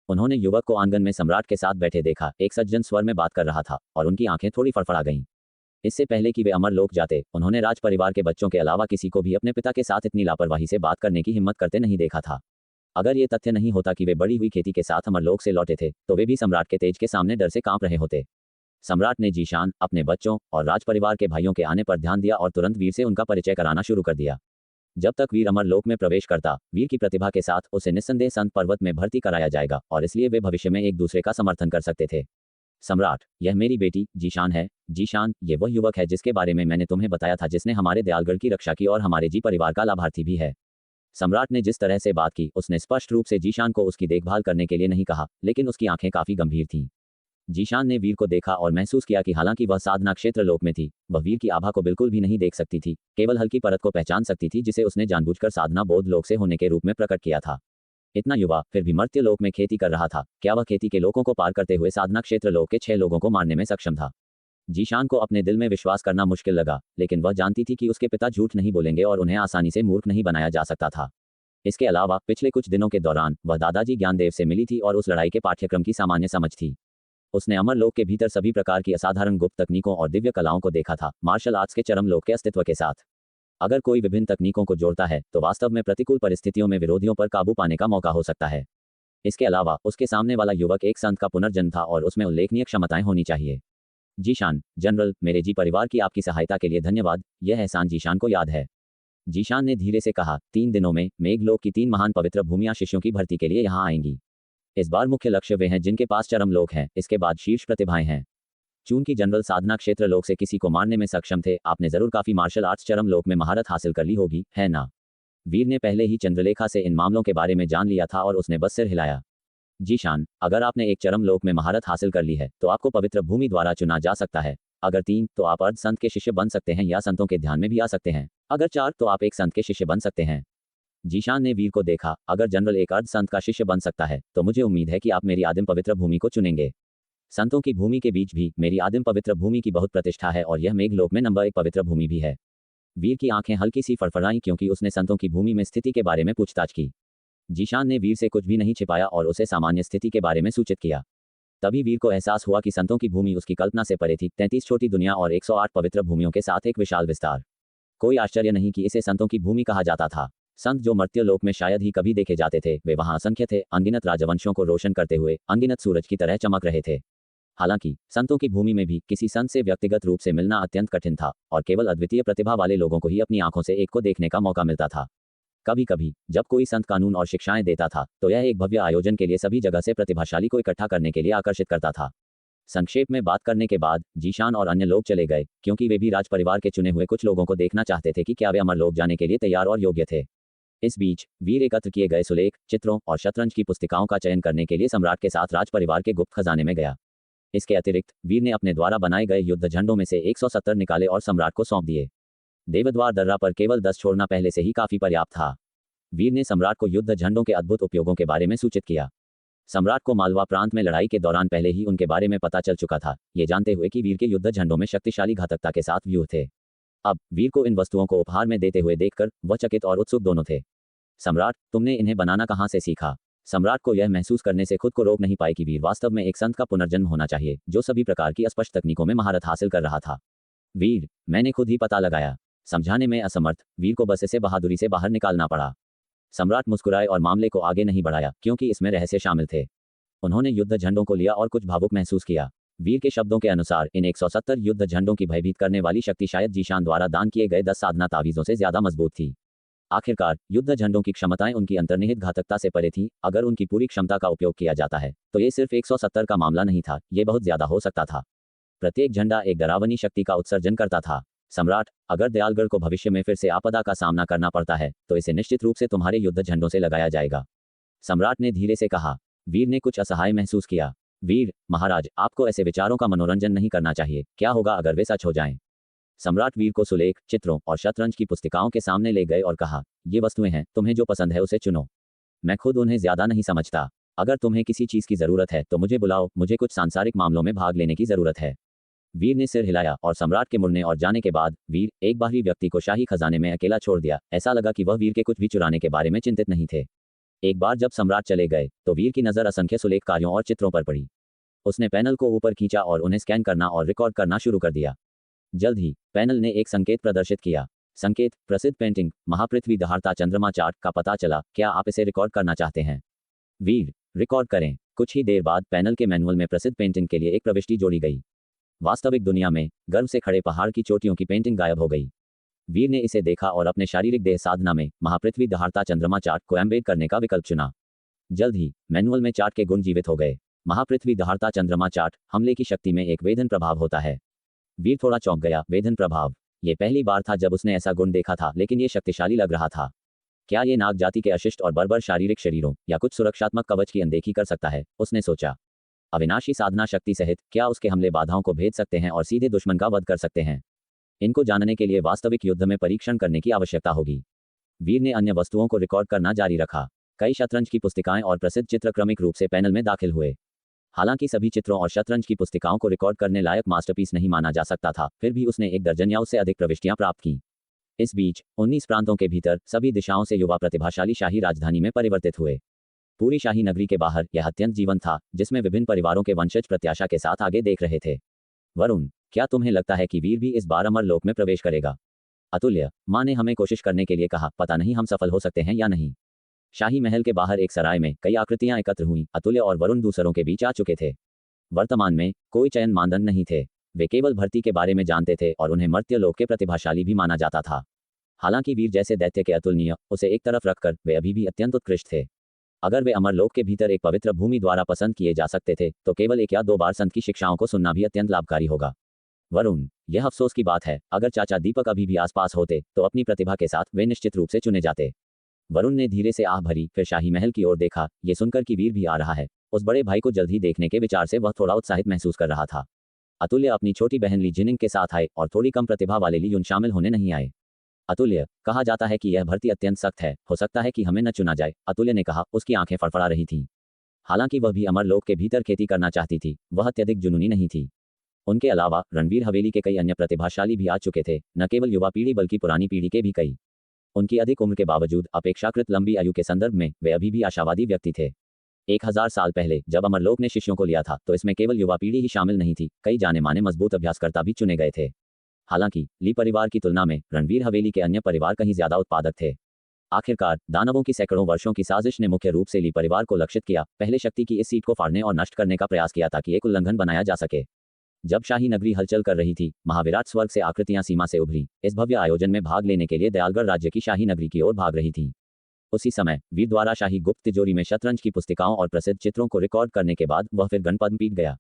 उन्होंने युवक को आंगन में सम्राट के साथ बैठे देखा। एक सज्जन स्वर में बात कर रहा था और उनकी आंखें थोड़ी फड़फड़ा गईं। इससे पहले कि वे अमर लोक जाते, उन्होंने राज परिवार के बच्चों के अलावा किसी को भी अपने पिता के साथ इतनी लापरवाही से बात करने की हिम्मत करते नहीं देखा था। अगर ये तथ्य नहीं होता कि वे बड़ी हुई खेती के साथ अमरलोक से लौटे थे, तो वे भी सम्राट के तेज के सामने डर से कांप रहे होते। सम्राट ने जीशान, अपने बच्चों और राज परिवार के भाइयों के आने पर ध्यान दिया और तुरंत वीर से उनका परिचय कराना शुरू कर दिया। जब तक वीर अमरलोक में प्रवेश करता, वीर की प्रतिभा के साथ उसे निस्संदेह संत पर्वत में भर्ती कराया जाएगा और इसलिए वे भविष्य में एक दूसरे का समर्थन कर सकते थे। सम्राट, यह मेरी बेटी जीशान है। जीशान, ये वह युवक है जिसके बारे में मैंने तुम्हें बताया था, जिसने हमारे दयालगढ़ की रक्षा की और हमारे जी परिवार का लाभार्थी भी है। सम्राट ने जिस तरह से बात की, उसने स्पष्ट रूप से जीशान को उसकी देखभाल करने के लिए नहीं कहा, लेकिन उसकी आंखें काफी गंभीर थीं। जीशान ने वीर को देखा और महसूस किया कि हालांकि वह साधना क्षेत्र लोक में थी, वह वीर की आभा को बिल्कुल भी नहीं देख सकती थी, केवल हल्की परत को पहचान सकती थी जिसे उसने जानबूझकर साधना बोध लोक से होने के रूप में प्रकट किया था। इतना युवा फिर भी मर्त्य लोक में खेती कर रहा था। क्या वह खेती के लोगों को पार करते हुए साधना क्षेत्र लोक के 6 लोगों को मारने में सक्षम था? जीशान को अपने दिल में विश्वास करना मुश्किल लगा, लेकिन वह जानती थी कि उसके पिता झूठ नहीं बोलेंगे और उन्हें आसानी से मूर्ख नहीं बनाया जा सकता था। इसके अलावा पिछले कुछ दिनों के दौरान वह दादाजी ज्ञानदेव से मिली थी और उस लड़ाई के पाठ्यक्रम की सामान्य समझ थी। उसने अमरलोक के भीतर सभी प्रकार की असाधारण गुप्त तकनीकों और दिव्य कलाओं को देखा था, मार्शल आर्ट्स के चरम लोक के अस्तित्व के साथ। अगर कोई विभिन्न तकनीकों को जोड़ता है, तो वास्तव में प्रतिकूल परिस्थितियों में विरोधियों पर काबू पाने का मौका हो सकता है। इसके अलावा उसके सामने वाला युवक एक संत का पुनर्जन्म था और उसमें उल्लेखनीय क्षमताएं होनी चाहिए। जीशान, जनरल, मेरे जी परिवार की आपकी सहायता के लिए धन्यवाद। यह एहसान जीशान को याद है। जीशान ने धीरे से कहा, 3 दिनों में मेघलोक की 3 महान पवित्र भूमियां शिष्यों की भर्ती के लिए यहाँ आएंगी। इस बार मुख्य लक्ष्य वे हैं जिनके पास चरम लोक हैं, इसके बाद शीर्ष प्रतिभाएं हैं। चूंकि जनरल साधना क्षेत्र लोक से किसी को मारने में सक्षम थे, आपने जरूर काफी मार्शल आर्ट्स चरम लोक में महारत हासिल कर ली होगी, है ना? वीर ने पहले ही चंद्रलेखा से इन मामलों के बारे में जान लिया था और उसने बस सिर हिलाया। जीशान, अगर आपने एक चरम लोक में महारत हासिल कर ली है, तो आपको पवित्र भूमि द्वारा चुना जा सकता है। अगर 3, तो आप अर्ध संत के शिष्य बन सकते हैं या संतों के ध्यान में भी आ सकते हैं। अगर 4, तो आप एक संत के शिष्य बन सकते हैं। जीशान ने वीर को देखा। अगर जनरल एक अर्ध संत का शिष्य बन सकता है, तो मुझे उम्मीद है कि आप मेरी आदिम पवित्र भूमि को चुनेंगे। संतों की भूमि के बीच भी मेरी आदिम पवित्र भूमि की बहुत प्रतिष्ठा है और यह मेघलोक में नंबर 1 पवित्र भूमि भी है। वीर की आंखें हल्की सी फड़फड़ाईं क्योंकि उसने संतों की भूमि में स्थिति के बारे में पूछताछ की। जीशान ने वीर से कुछ भी नहीं छिपाया और उसे सामान्य स्थिति के बारे में सूचित किया। तभी वीर को एहसास हुआ कि संतों की भूमि उसकी कल्पना से परे थी। 33 छोटी दुनिया और 108 पवित्र भूमियों के साथ एक विशाल विस्तार। कोई आश्चर्य नहीं कि इसे संतों की भूमि कहा जाता था। संत जो मर्त्य लोक में शायद ही कभी देखे जाते थे, वे वहां असंख्य थे, अनगिनत राजवंशों को रोशन करते हुए अनगिनत सूरज की तरह चमक रहे थे। हालांकि संतों की भूमि में भी किसी संत से व्यक्तिगत रूप से मिलना अत्यंत कठिन था और केवल अद्वितीय प्रतिभा वाले लोगों को ही अपनी आंखों से एक को देखने का मौका मिलता था। कभी कभी जब कोई संत कानून और शिक्षाएं देता था, तो यह एक भव्य आयोजन के लिए सभी जगह से प्रतिभाशाली को इकट्ठा करने के लिए आकर्षित करता था। संक्षेप में बात करने के बाद जीशान और अन्य लोग चले गए, क्योंकि वे भी राज परिवार के चुने हुए कुछ लोगों को देखना चाहते थे कि क्या वे अमरलोक जाने के लिए तैयार और योग्य थे। इस बीच वीर एकत्र किए गए सुलेख, चित्रों और शतरंज की पुस्तिकाओं का चयन करने के लिए सम्राट के साथ राज परिवार के गुप्त खजाने में गया। इसके अतिरिक्त वीर ने अपने द्वारा बनाए गए युद्ध झंडों में से 170 निकाले और सम्राट को सौंप दिए। देवद्वार दर्रा पर केवल 10 छोड़ना पहले से ही काफी पर्याप्त था। वीर ने सम्राट को युद्ध झंडों के अद्भुत उपयोगों के बारे में सूचित किया। सम्राट को मालवा प्रांत में लड़ाई के दौरान पहले ही उनके बारे में पता चल चुका था, ये जानते हुए कि वीर के युद्ध झंडों में शक्तिशाली घातकता के साथ व्यूह थे। अब वीर को इन वस्तुओं को उपहार में देते हुए देखकर वह चकित और उत्सुक दोनों थे। सम्राट, तुमने इन्हें बनाना कहाँ से सीखा? सम्राट को यह महसूस करने से खुद को रोक नहीं पाई कि वीर वास्तव में एक संत का पुनर्जन्म होना चाहिए जो सभी प्रकार की अस्पष्ट तकनीकों में महारत हासिल कर रहा था। वीर, मैंने खुद ही पता लगाया। समझाने में असमर्थ वीर को बस इसे बहादुरी से बाहर निकालना पड़ा। सम्राट मुस्कुराए और मामले को आगे नहीं बढ़ाया क्योंकि इसमें रहस्य शामिल थे। उन्होंने युद्ध झंडों को लिया और कुछ भावुक महसूस किया। वीर के शब्दों के अनुसार इन 170 युद्ध झंडों की भयभीत करने वाली शक्ति शायद जीशान द्वारा दान किए गए 10 साधना तावीजों से ज्यादा मजबूत थी। आखिरकार युद्ध झंडों की क्षमताएं उनकी अंतर्निहित घातकता से परे थीं। अगर उनकी पूरी क्षमता का उपयोग किया जाता है तो ये सिर्फ 170 का मामला नहीं था, ये बहुत ज्यादा हो सकता था। प्रत्येक झंडा एक डरावनी शक्ति का उत्सर्जन करता था। सम्राट, अगर दयालगढ़ को भविष्य में फिर से आपदा का सामना करना पड़ता है तो इसे निश्चित रूप से तुम्हारे युद्ध झंडों से लगाया जाएगा। सम्राट ने धीरे से कहा। वीर ने कुछ असहाय महसूस किया। वीर महाराज, आपको ऐसे विचारों का मनोरंजन नहीं करना चाहिए। क्या होगा अगर वे सच हो जाएं? सम्राट वीर को सुलेख, चित्रों और शतरंज की पुस्तिकाओं के सामने ले गए और कहा, ये वस्तुएं हैं, तुम्हें जो पसंद है उसे चुनो। मैं खुद उन्हें ज्यादा नहीं समझता। अगर तुम्हें किसी चीज की जरूरत है तो मुझे बुलाओ, मुझे कुछ सांसारिक मामलों में भाग लेने की जरूरत है। वीर ने सिर हिलाया और सम्राट के मुड़ने और जाने के बाद वीर एक बाहरी व्यक्ति को शाही खजाने में अकेला छोड़ दिया। ऐसा लगा कि वह वीर के कुछ भी चुराने के बारे में चिंतित नहीं थे। एक बार जब सम्राट चले गए तो वीर की नजर असंख्य सुलेख कार्यों और चित्रों पर पड़ी। उसने पैनल को ऊपर खींचा और उन्हें स्कैन करना और रिकॉर्ड करना शुरू कर दिया। जल्द ही पैनल ने एक संकेत प्रदर्शित किया। संकेत, प्रसिद्ध पेंटिंग महापृथ्वी दहाड़ता चंद्रमा चार्ट का पता चला। क्या आप इसे रिकॉर्ड करना चाहते हैं? वीर, रिकॉर्ड करें। कुछ ही देर बाद पैनल के मैनुअल में प्रसिद्ध पेंटिंग के लिए एक प्रविष्टि जोड़ी गई। वास्तविक दुनिया में गर्व से खड़े पहाड़ की चोटियों की पेंटिंग गायब हो गई। वीर ने इसे देखा और अपने शारीरिक देह साधना में महापृथ्वी दहाड़ता चंद्रमा चार्ट को एम्बेड करने का विकल्प चुना। जल्द ही मैनुअल में चार्ट के गुण जीवित हो गए। महापृथ्वी दहाड़ता चंद्रमा चार्ट, हमले की शक्ति में एक वेधन प्रभाव होता है। वीर थोड़ा चौंक गया। वेधन प्रभाव? ये पहली बार था जब उसने ऐसा गुण देखा था, लेकिन ये शक्तिशाली लग रहा था। क्या ये नाग जाति के अशिष्ट और बर्बर शारीरिक शरीरों या कुछ सुरक्षात्मक कवच की अनदेखी कर सकता है? उसने सोचा। अविनाशी साधना शक्ति सहित क्या उसके हमले बाधाओं को भेद सकते हैं और सीधे दुश्मन का वध कर सकते हैं? इनको जानने के लिए वास्तविक युद्ध में परीक्षण करने की आवश्यकता होगी। वीर ने अन्य वस्तुओं को रिकॉर्ड करना जारी रखा। कई शतरंज की पुस्तिकाएं और प्रसिद्ध चित्र क्रमिक रूप से पैनल में दाखिल हुए। हालांकि सभी चित्रों और शतरंज की पुस्तिकाओं को रिकॉर्ड करने लायक मास्टरपीस नहीं माना जा सकता था, फिर भी उसने एक दर्जन या उससे अधिक प्रविष्टियां प्राप्त की। इस बीच 19 प्रांतों के भीतर सभी दिशाओं से युवा प्रतिभाशाली शाही राजधानी में परिवर्तित हुए। पूरी शाही नगरी के बाहर यह अत्यंत जीवन था, जिसमें विभिन्न परिवारों के वंशज प्रत्याशा के साथ आगे देख रहे थे। वरुण, क्या तुम्हें लगता है कि वीर भी इस बार अमर लोक में प्रवेश करेगा? अतुल्य, माँ ने हमें कोशिश करने के लिए कहा, पता नहीं हम सफल हो सकते हैं या नहीं। शाही महल के बाहर एक सराय में कई आकृतियां एकत्र हुईं। अतुल्य और वरुण दूसरों के बीच आ चुके थे। वर्तमान में कोई चयन मानदंड नहीं थे। वे केवल भर्ती के बारे में जानते थे और उन्हें मर्त्य लोक के प्रतिभाशाली भी माना जाता था। हालांकि वीर जैसे दैत्य के अतुलनीय उसे एक तरफ रखकर वे अभी भी अत्यंत उत्कृष्ट थे। अगर वे अमरलोक के भीतर एक पवित्र भूमि द्वारा पसंद किए जा सकते थे तो केवल एक या दो बार संत की शिक्षाओं को सुनना भी अत्यंत लाभकारी होगा। वरुण, यह अफसोस की बात है, अगर चाचा दीपक अभी भी आसपास होते तो अपनी प्रतिभा के साथ वे निश्चित रूप से चुने जाते। वरुण ने धीरे से आह भरी, फिर शाही महल की ओर देखा। ये सुनकर कि वीर भी आ रहा है, उस बड़े भाई को जल्द ही देखने के विचार से वह थोड़ा उत्साहित महसूस कर रहा था। अतुल्य अपनी छोटी बहन ली जिनिंग के साथ आए और थोड़ी कम प्रतिभा वाले ली युन शामिल होने नहीं आए। अतुल्य, कहा जाता है कि यह भर्ती अत्यंत सख्त है, हो सकता है कि हमें न चुना जाए। अतुल्य ने कहा। उसकी आंखें फड़फड़ा रही थीं। हालांकि वह भी अमरलोक के भीतर खेती करना चाहती थी, वह अत्यधिक जुनूनी नहीं थी। उनके अलावा रणवीर हवेली के कई अन्य प्रतिभाशाली भी आ चुके थे, न केवल युवा पीढ़ी बल्कि पुरानी पीढ़ी के भी कई। उनकी अधिक उम्र के बावजूद अपेक्षाकृत लंबी आयु के संदर्भ में वे अभी भी आशावादी व्यक्ति थे। 1000 साल पहले जब अमरलोक ने शिष्यों को लिया था तो इसमें केवल युवा पीढ़ी ही शामिल नहीं थी, कई जाने माने मजबूत अभ्यासकर्ता भी चुने गए थे। हालांकि ली परिवार की तुलना में रणवीर हवेली के अन्य परिवार कहीं ज्यादा उत्पादक थे। आखिरकार दानवों की सैकड़ों वर्षों की साजिश ने मुख्य रूप से ली परिवार को लक्षित किया। पहले शक्ति की इस सीट को फाड़ने और नष्ट करने का प्रयास किया ताकि एक उल्लंघन बनाया जा सके। जब शाही नगरी हलचल कर रही थी, महाविराट स्वर्ग से आकृतियां सीमा से उभरी। इस भव्य आयोजन में भाग लेने के लिए दयालगढ़ राज्य की शाही नगरी की ओर भाग रही थी। उसी समय वीर द्वारा शाही गुप्त तिजोरी में शतरंज की पुस्तिकाओं और प्रसिद्ध चित्रों को रिकॉर्ड करने के बाद वह फिर गणपद्म पीट गया।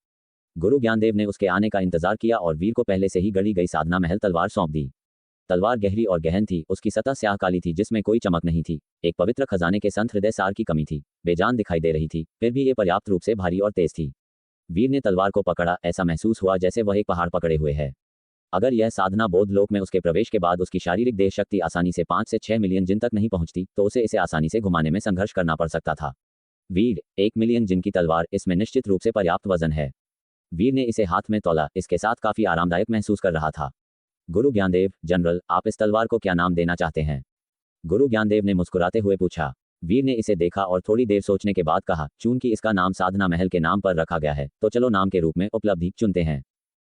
गुरु ज्ञानदेव ने उसके आने का इंतजार किया और वीर को पहले से ही गढ़ी गई साधना महल तलवार सौंप दी। तलवार गहरी और गहन थी, उसकी सतह स्याह काली थी जिसमें कोई चमक नहीं थी। एक पवित्र खजाने के संत हृदय सार की कमी थी, बेजान दिखाई दे रही थी, फिर भी ये पर्याप्त रूप से भारी और तेज थी। वीर ने तलवार को पकड़ा, ऐसा महसूस हुआ जैसे वह एक पहाड़ पकड़े हुए है। अगर यह साधना बोध लोक में उसके प्रवेश के बाद उसकी शारीरिक देह शक्ति आसानी से 5 से 6 मिलियन जिन तक नहीं पहुंचती तो उसे इसे आसानी से घुमाने में संघर्ष करना पड़ सकता था। वीर, 1 मिलियन जिन की तलवार, इसमें निश्चित रूप से पर्याप्त वजन है। वीर ने इसे हाथ में तौला, इसके साथ काफी आरामदायक महसूस कर रहा था। गुरु ज्ञानदेव, जनरल, आप इस तलवार को क्या नाम देना चाहते हैं? गुरु ज्ञानदेव ने मुस्कुराते हुए पूछा। वीर ने इसे देखा और थोड़ी देर सोचने के बाद कहा, चूंकि इसका नाम साधना महल के नाम पर रखा गया है, तो चलो नाम के रूप में उपलब्धि चुनते हैं।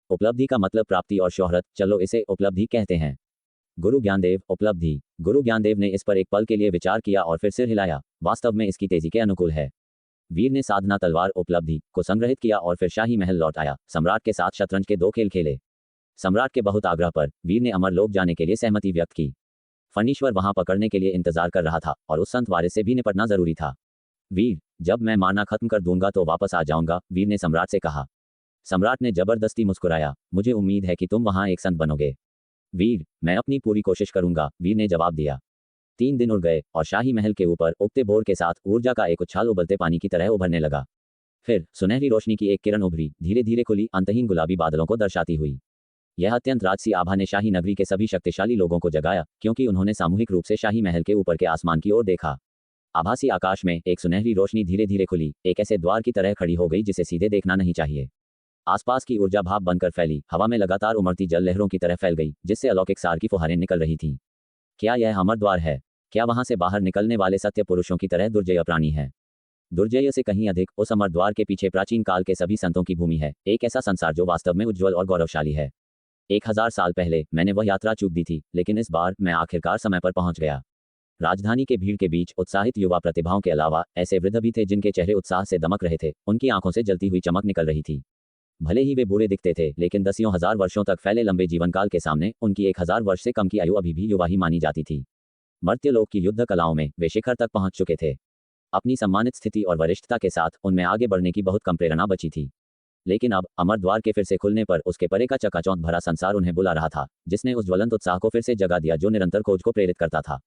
उपलब्धि का मतलब प्राप्ति और शोहरत, चलो इसे उपलब्धि कहते हैं। गुरु ज्ञानदेव, उपलब्धि। गुरु ज्ञानदेव ने इस पर एक पल के लिए विचार किया और फिर सिर हिलाया। वास्तव में इसकी तेजी के अनुकूल है। वीर ने साधना तलवार उपलब्धि को संग्रहित किया और फिर शाही महल लौट आया। सम्राट के साथ शतरंज के 2 खेल खेले। सम्राट के बहुत आग्रह पर वीर ने अमरलोक जाने के लिए सहमति व्यक्त की। फणीश्वर वहां पकड़ने के लिए इंतजार कर रहा था और उस संत वारिस से भी निपटना जरूरी था। वीर, जब मैं मारना खत्म कर दूंगा तो वापस आ जाऊंगा, वीर ने सम्राट से कहा। सम्राट ने जबरदस्ती मुस्कुराया। मुझे उम्मीद है कि तुम वहां एक संत बनोगे। वीर, मैं अपनी पूरी कोशिश करूंगा, वीर ने जवाब दिया। 3 दिन उड़ गए और शाही महल के ऊपर उगते भोर के साथ ऊर्जा का एक उछाल उबलते पानी की तरह उभरने लगा। फिर सुनहरी रोशनी की एक किरण उभरी, धीरे धीरे खुली, अंतहीन गुलाबी बादलों को दर्शाती हुई। यह अत्यंत राजसी आभा ने शाही नगरी के सभी शक्तिशाली लोगों को जगाया, क्योंकि उन्होंने सामूहिक रूप से शाही महल के ऊपर के आसमान की ओर देखा। आभासी आकाश में एक सुनहरी रोशनी धीरे धीरे खुली, एक ऐसे द्वार की तरह खड़ी हो गई जिसे सीधे देखना नहीं चाहिए। आसपास की ऊर्जा भाप बनकर फैली, हवा में लगातार उमड़ती जल लहरों की तरह फैल गई, जिससे अलौकिक सार की फुहारें निकल रही थीं। क्या यह अमर द्वार है? क्या वहां से बाहर निकलने वाले सत्य पुरुषों की तरह दुर्जय प्राणी है? दुर्जय से कहीं अधिक, उस अमर द्वार के पीछे प्राचीन काल के सभी संतों की भूमि है, एक ऐसा संसार जो वास्तव में उज्ज्वल और गौरवशाली है। 1000 साल पहले मैंने वह यात्रा चूक दी थी, लेकिन इस बार मैं आखिरकार समय पर पहुंच गया। राजधानी के भीड़ के बीच उत्साहित युवा प्रतिभाओं के अलावा ऐसे वृद्ध भी थे जिनके चेहरे उत्साह से दमक रहे थे, उनकी आंखों से जलती हुई चमक निकल रही थी। भले ही वे बूढ़े दिखते थे, लेकिन दसियों हजार वर्षों तक फैले लंबे जीवन काल के सामने उनकी 1000 वर्ष से कम की आयु अभी भी युवा ही मानी जाती थी। मर्त्यलोक की युद्ध कलाओं में वे शिखर तक पहुंच चुके थे। अपनी सम्मानित स्थिति और वरिष्ठता के साथ उनमें आगे बढ़ने की बहुत कम प्रेरणा बची थी। लेकिन अब अमर द्वार के फिर से खुलने पर उसके परे का चकाचौंध भरा संसार उन्हें बुला रहा था, जिसने उस ज्वलंत उत्साह को फिर से जगा दिया जो निरंतर खोज को प्रेरित करता था।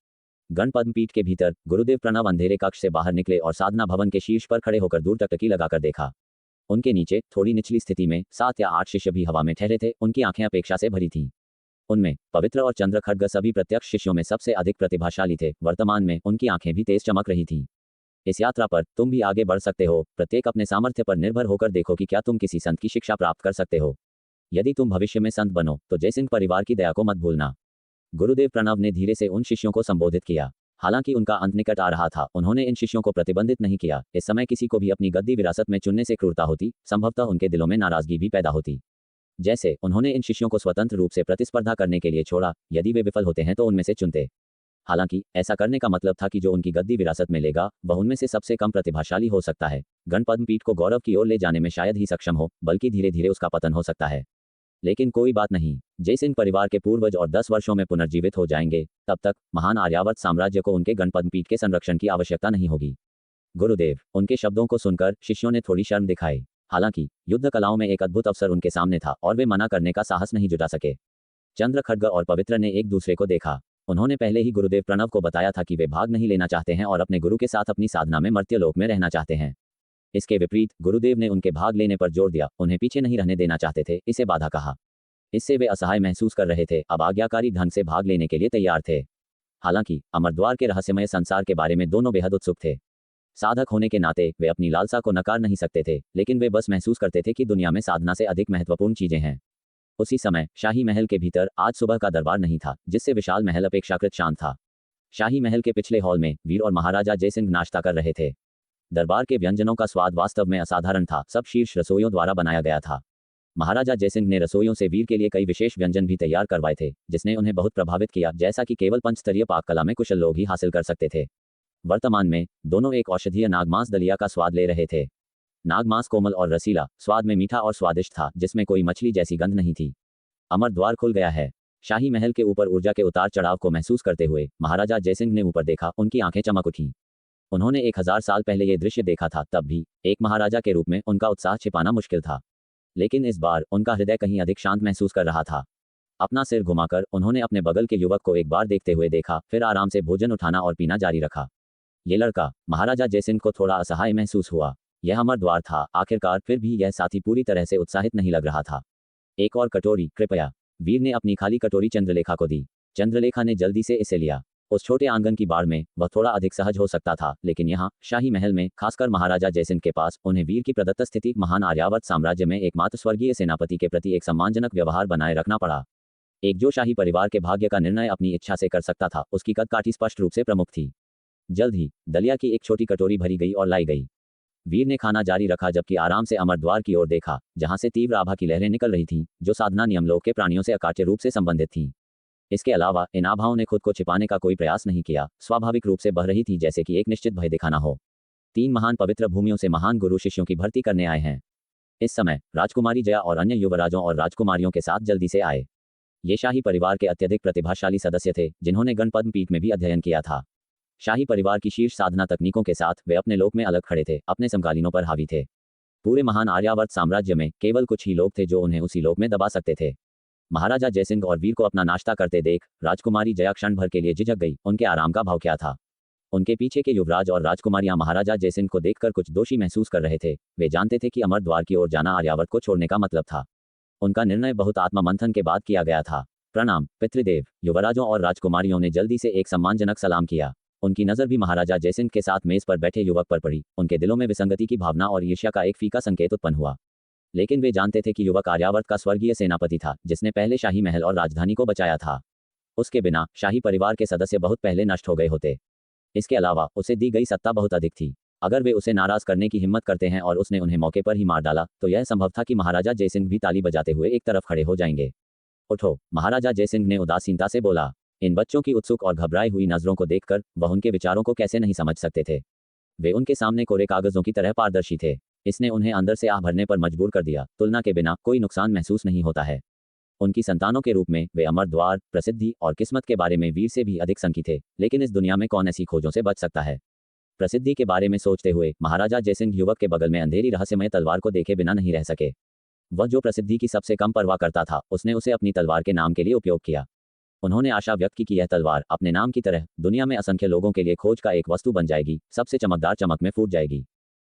गणपद्म पीठ के भीतर गुरुदेव प्रणव अंधेरे कक्ष से बाहर निकले और साधना भवन के शीर्ष पर खड़े होकर दूर तक टकी लगाकर देखा। उनके नीचे थोड़ी निचली स्थिति में 7 या 8 शिष्य भी हवा में ठहरे थे। उनकी आंखें अपेक्षा से भरी थीं। उनमें पवित्र और चंद्र खड्ग सभी प्रत्यक्ष शिष्यों में सबसे अधिक प्रतिभाशाली थे। वर्तमान में उनकी आंखें भी तेज चमक रही थीं। इस यात्रा पर तुम भी आगे बढ़ सकते हो। प्रत्येक अपने सामर्थ्य पर निर्भर होकर देखो कि क्या तुम किसी संत की शिक्षा प्राप्त कर सकते हो। यदि तुम भविष्य में संत बनो तो जयसिंह परिवार की दया को मत भूलना। गुरुदेव प्रणव ने धीरे से उन शिष्यों को संबोधित किया। हालांकि उनका अंत निकट आ रहा था, उन्होंने इन शिष्यों को प्रतिबंधित नहीं किया। इस समय किसी को भी अपनी गद्दी विरासत में चुनने से क्रूरता होती, संभवतः उनके दिलों में नाराजगी भी पैदा होती। जैसे उन्होंने इन शिष्यों को स्वतंत्र रूप से प्रतिस्पर्धा करने के लिए छोड़ा, यदि वे विफल होते हैं तो उनमें से चुनते। हालांकि ऐसा करने का मतलब था कि जो उनकी गद्दी विरासत में लेगा वह उनमें से सबसे कम प्रतिभाशाली हो सकता है। गणपद्म पीठ को गौरव की ओर ले जाने में शायद ही सक्षम हो, बल्कि धीरे धीरे उसका पतन हो सकता है। लेकिन कोई बात नहीं, जयसिंह परिवार के पूर्वज और 10 वर्षों में पुनर्जीवित हो जाएंगे। तब तक महान आर्यावर्त साम्राज्य को उनके गणपद्म पीठ के संरक्षण की आवश्यकता नहीं होगी। गुरुदेव, उनके शब्दों को सुनकर शिष्यों ने थोड़ी शर्म दिखाई। हालांकि युद्ध कलाओं में एक अद्भुत अवसर उनके सामने था और वे मना करने का साहस नहीं जुटा सके। चंद्र खड्ग और पवित्र ने एक दूसरे को देखा। उन्होंने पहले ही गुरुदेव प्रणव को बताया था कि वे भाग नहीं लेना चाहते हैं और अपने गुरु के साथ अपनी साधना में मर्त्यलोक में रहना चाहते हैं। इसके विपरीत गुरुदेव ने उनके भाग लेने पर जोर दिया, उन्हें पीछे नहीं रहने देना चाहते थे, इसे बाधा कहा। इससे वे असहाय महसूस कर रहे थे, अब आज्ञाकारी ढंग से भाग लेने के लिए तैयार थे। हालांकि अमरद्वार के रहस्यमय संसार के बारे में दोनों बेहद उत्सुक थे। साधक होने के नाते वे अपनी लालसा को नकार नहीं सकते थे, लेकिन वे बस महसूस करते थे कि दुनिया में साधना से अधिक महत्वपूर्ण चीजें हैं। उसी समय शाही महल के भीतर आज सुबह का दरबार नहीं था, जिससे विशाल महल अपेक्षाकृत शांत था। शाही महल के पिछले हॉल में वीर और महाराजा जयसिंह नाश्ता कर रहे थे। दरबार के व्यंजनों का स्वाद वास्तव में असाधारण था, सब शीर्ष रसोइयों द्वारा बनाया गया था। महाराजा जयसिंह ने रसोइयों से वीर के लिए कई विशेष व्यंजन भी तैयार करवाए थे, जिसने उन्हें बहुत प्रभावित किया, जैसा कि केवल पंचस्तरीय पाक कला में कुशल लोग ही हासिल कर सकते थे। वर्तमान में दोनों एक औषधीय नागमांस दलिया का स्वाद ले रहे थे। नागमांस कोमल और रसीला, स्वाद में मीठा और स्वादिष्ट था, जिसमें कोई मछली जैसी गंध नहीं थी। अमर द्वार खुल गया है। शाही महल के ऊपर ऊर्जा के उतार चढ़ाव को महसूस करते हुए महाराजा जयसिंह ने ऊपर देखा, उनकी आंखें चमक उठीं। उन्होंने 1000 साल पहले ये दृश्य देखा था, तब भी एक महाराजा के रूप में उनका उत्साह छिपाना मुश्किल था। लेकिन इस बार उनका हृदय कहीं अधिक शांत महसूस कर रहा था। अपना सिर घुमाकर उन्होंने अपने बगल के युवक को एक बार देखते हुए देखा, फिर आराम से भोजन उठाना और पीना जारी रखा। ये लड़का, महाराजा जयसिंह को थोड़ा असहाय महसूस हुआ। यह अमर द्वार था आखिरकार, फिर भी यह साथी पूरी तरह से उत्साहित नहीं लग रहा था। एक और कटोरी कृपया, वीर ने अपनी खाली कटोरी चंद्रलेखा को दी। चंद्रलेखा ने जल्दी से इसे लिया। उस छोटे आंगन की बाड़ में वह थोड़ा अधिक सहज हो सकता था, लेकिन यहाँ शाही महल में, खासकर महाराजा जयसिंह के पास, उन्हें वीर की प्रदत्त स्थिति, महान आर्यावर्त साम्राज्य में एकमात्र स्वर्गीय सेनापति के प्रति एक सम्मानजनक व्यवहार बनाए रखना पड़ा। एक जो शाही परिवार के भाग्य का निर्णय अपनी इच्छा से कर सकता था, उसकी कदकाठी स्पष्ट रूप से प्रमुख थी। जल्द ही दलिया की एक छोटी कटोरी भरी गई और लाई गई। वीर ने खाना जारी रखा जबकि आराम से अमर द्वार की ओर देखा, जहां से तीव्र आभा की लहरें निकल रही थीं, जो साधना नियमलोक के प्राणियों से अकाट्य रूप से संबंधित थीं। इसके अलावा इन आभाओं ने खुद को छिपाने का कोई प्रयास नहीं किया, स्वाभाविक रूप से बह रही थी, जैसे कि एक निश्चित भय दिखाना हो। 3 महान पवित्र भूमियों से महान गुरु शिष्यों की भर्ती करने आए हैं। इस समय राजकुमारी जया और अन्य युवराजों और राजकुमारियों के साथ जल्दी से आए। ये शाही परिवार के अत्यधिक प्रतिभाशाली सदस्य थे, जिन्होंने गणपद्म पीठ में भी अध्ययन किया था। शाही परिवार की शीर्ष साधना तकनीकों के साथ वे अपने लोक में अलग खड़े थे, अपने समकालीनों पर हावी थे। पूरे महान आर्यावर्त साम्राज्य में केवल कुछ ही लोग थे जो उन्हें उसी लोक में दबा सकते थे। महाराजा जयसिंह और वीर को अपना नाश्ता करते देख राजकुमारी जया क्षण भर के लिए झिझक गई। उनके आराम का भाव क्या था? उनके पीछे के युवराज और राजकुमारियां महाराजा जयसिंह को देखकर कुछ दोषी महसूस कर रहे थे। वे जानते थे कि अमर द्वार की ओर जाना आर्यावर्त को छोड़ने का मतलब था। उनका निर्णय बहुत आत्ममंथन के बाद किया गया था। प्रणाम पितृदेव। युवराजों और राजकुमारियों ने जल्दी से एक सम्मानजनक सलाम किया। उनकी नजर भी महाराजा जयसिंह के साथ मेज पर बैठे युवक पर पड़ी। उनके दिलों में विसंगति की भावना और ईर्ष्या का एक फीका संकेत उत्पन्न हुआ। लेकिन वे जानते थे कि युवक आर्यावर्त का स्वर्गीय सेनापति था, जिसने पहले शाही महल और राजधानी को बचाया था। उसके बिना शाही परिवार के सदस्य बहुत पहले नष्ट हो गए होते। इसके अलावा उसे दी गई सत्ता बहुत अधिक थी। अगर वे उसे नाराज करने की हिम्मत करते हैं और उसने उन्हें मौके पर ही मार डाला, तो यह संभव था कि महाराजा जयसिंह भी ताली बजाते हुए एक तरफ खड़े हो जाएंगे। उठो, महाराजा जयसिंह ने उदासीनता से बोला। इन बच्चों की उत्सुक और घबराई हुई नजरों को देखकर वह उनके विचारों को कैसे नहीं समझ सकते थे। वे उनके सामने कोरे कागजों की तरह पारदर्शी थे। इसने उन्हें अंदर से आह भरने पर मजबूर कर दिया। तुलना के बिना कोई नुकसान महसूस नहीं होता है। उनकी संतानों के रूप में वे अमर द्वार, प्रसिद्धि और किस्मत के बारे में वीर से भी अधिक संकी थे। लेकिन इस दुनिया में कौन ऐसी खोजों से बच सकता है? प्रसिद्धि के बारे में सोचते हुए महाराजा जयसिंह युवक के बगल में अंधेरी रहस्यमय तलवार को देखे बिना नहीं रह सके। वह जो प्रसिद्धि की सबसे कम परवाह करता था, उसने उसे अपनी तलवार के नाम के लिए उपयोग किया। उन्होंने आशा व्यक्त की कि यह तलवार अपने नाम की तरह दुनिया में असंख्य लोगों के लिए खोज का एक वस्तु बन जाएगी, सबसे चमकदार चमक में फूट जाएगी।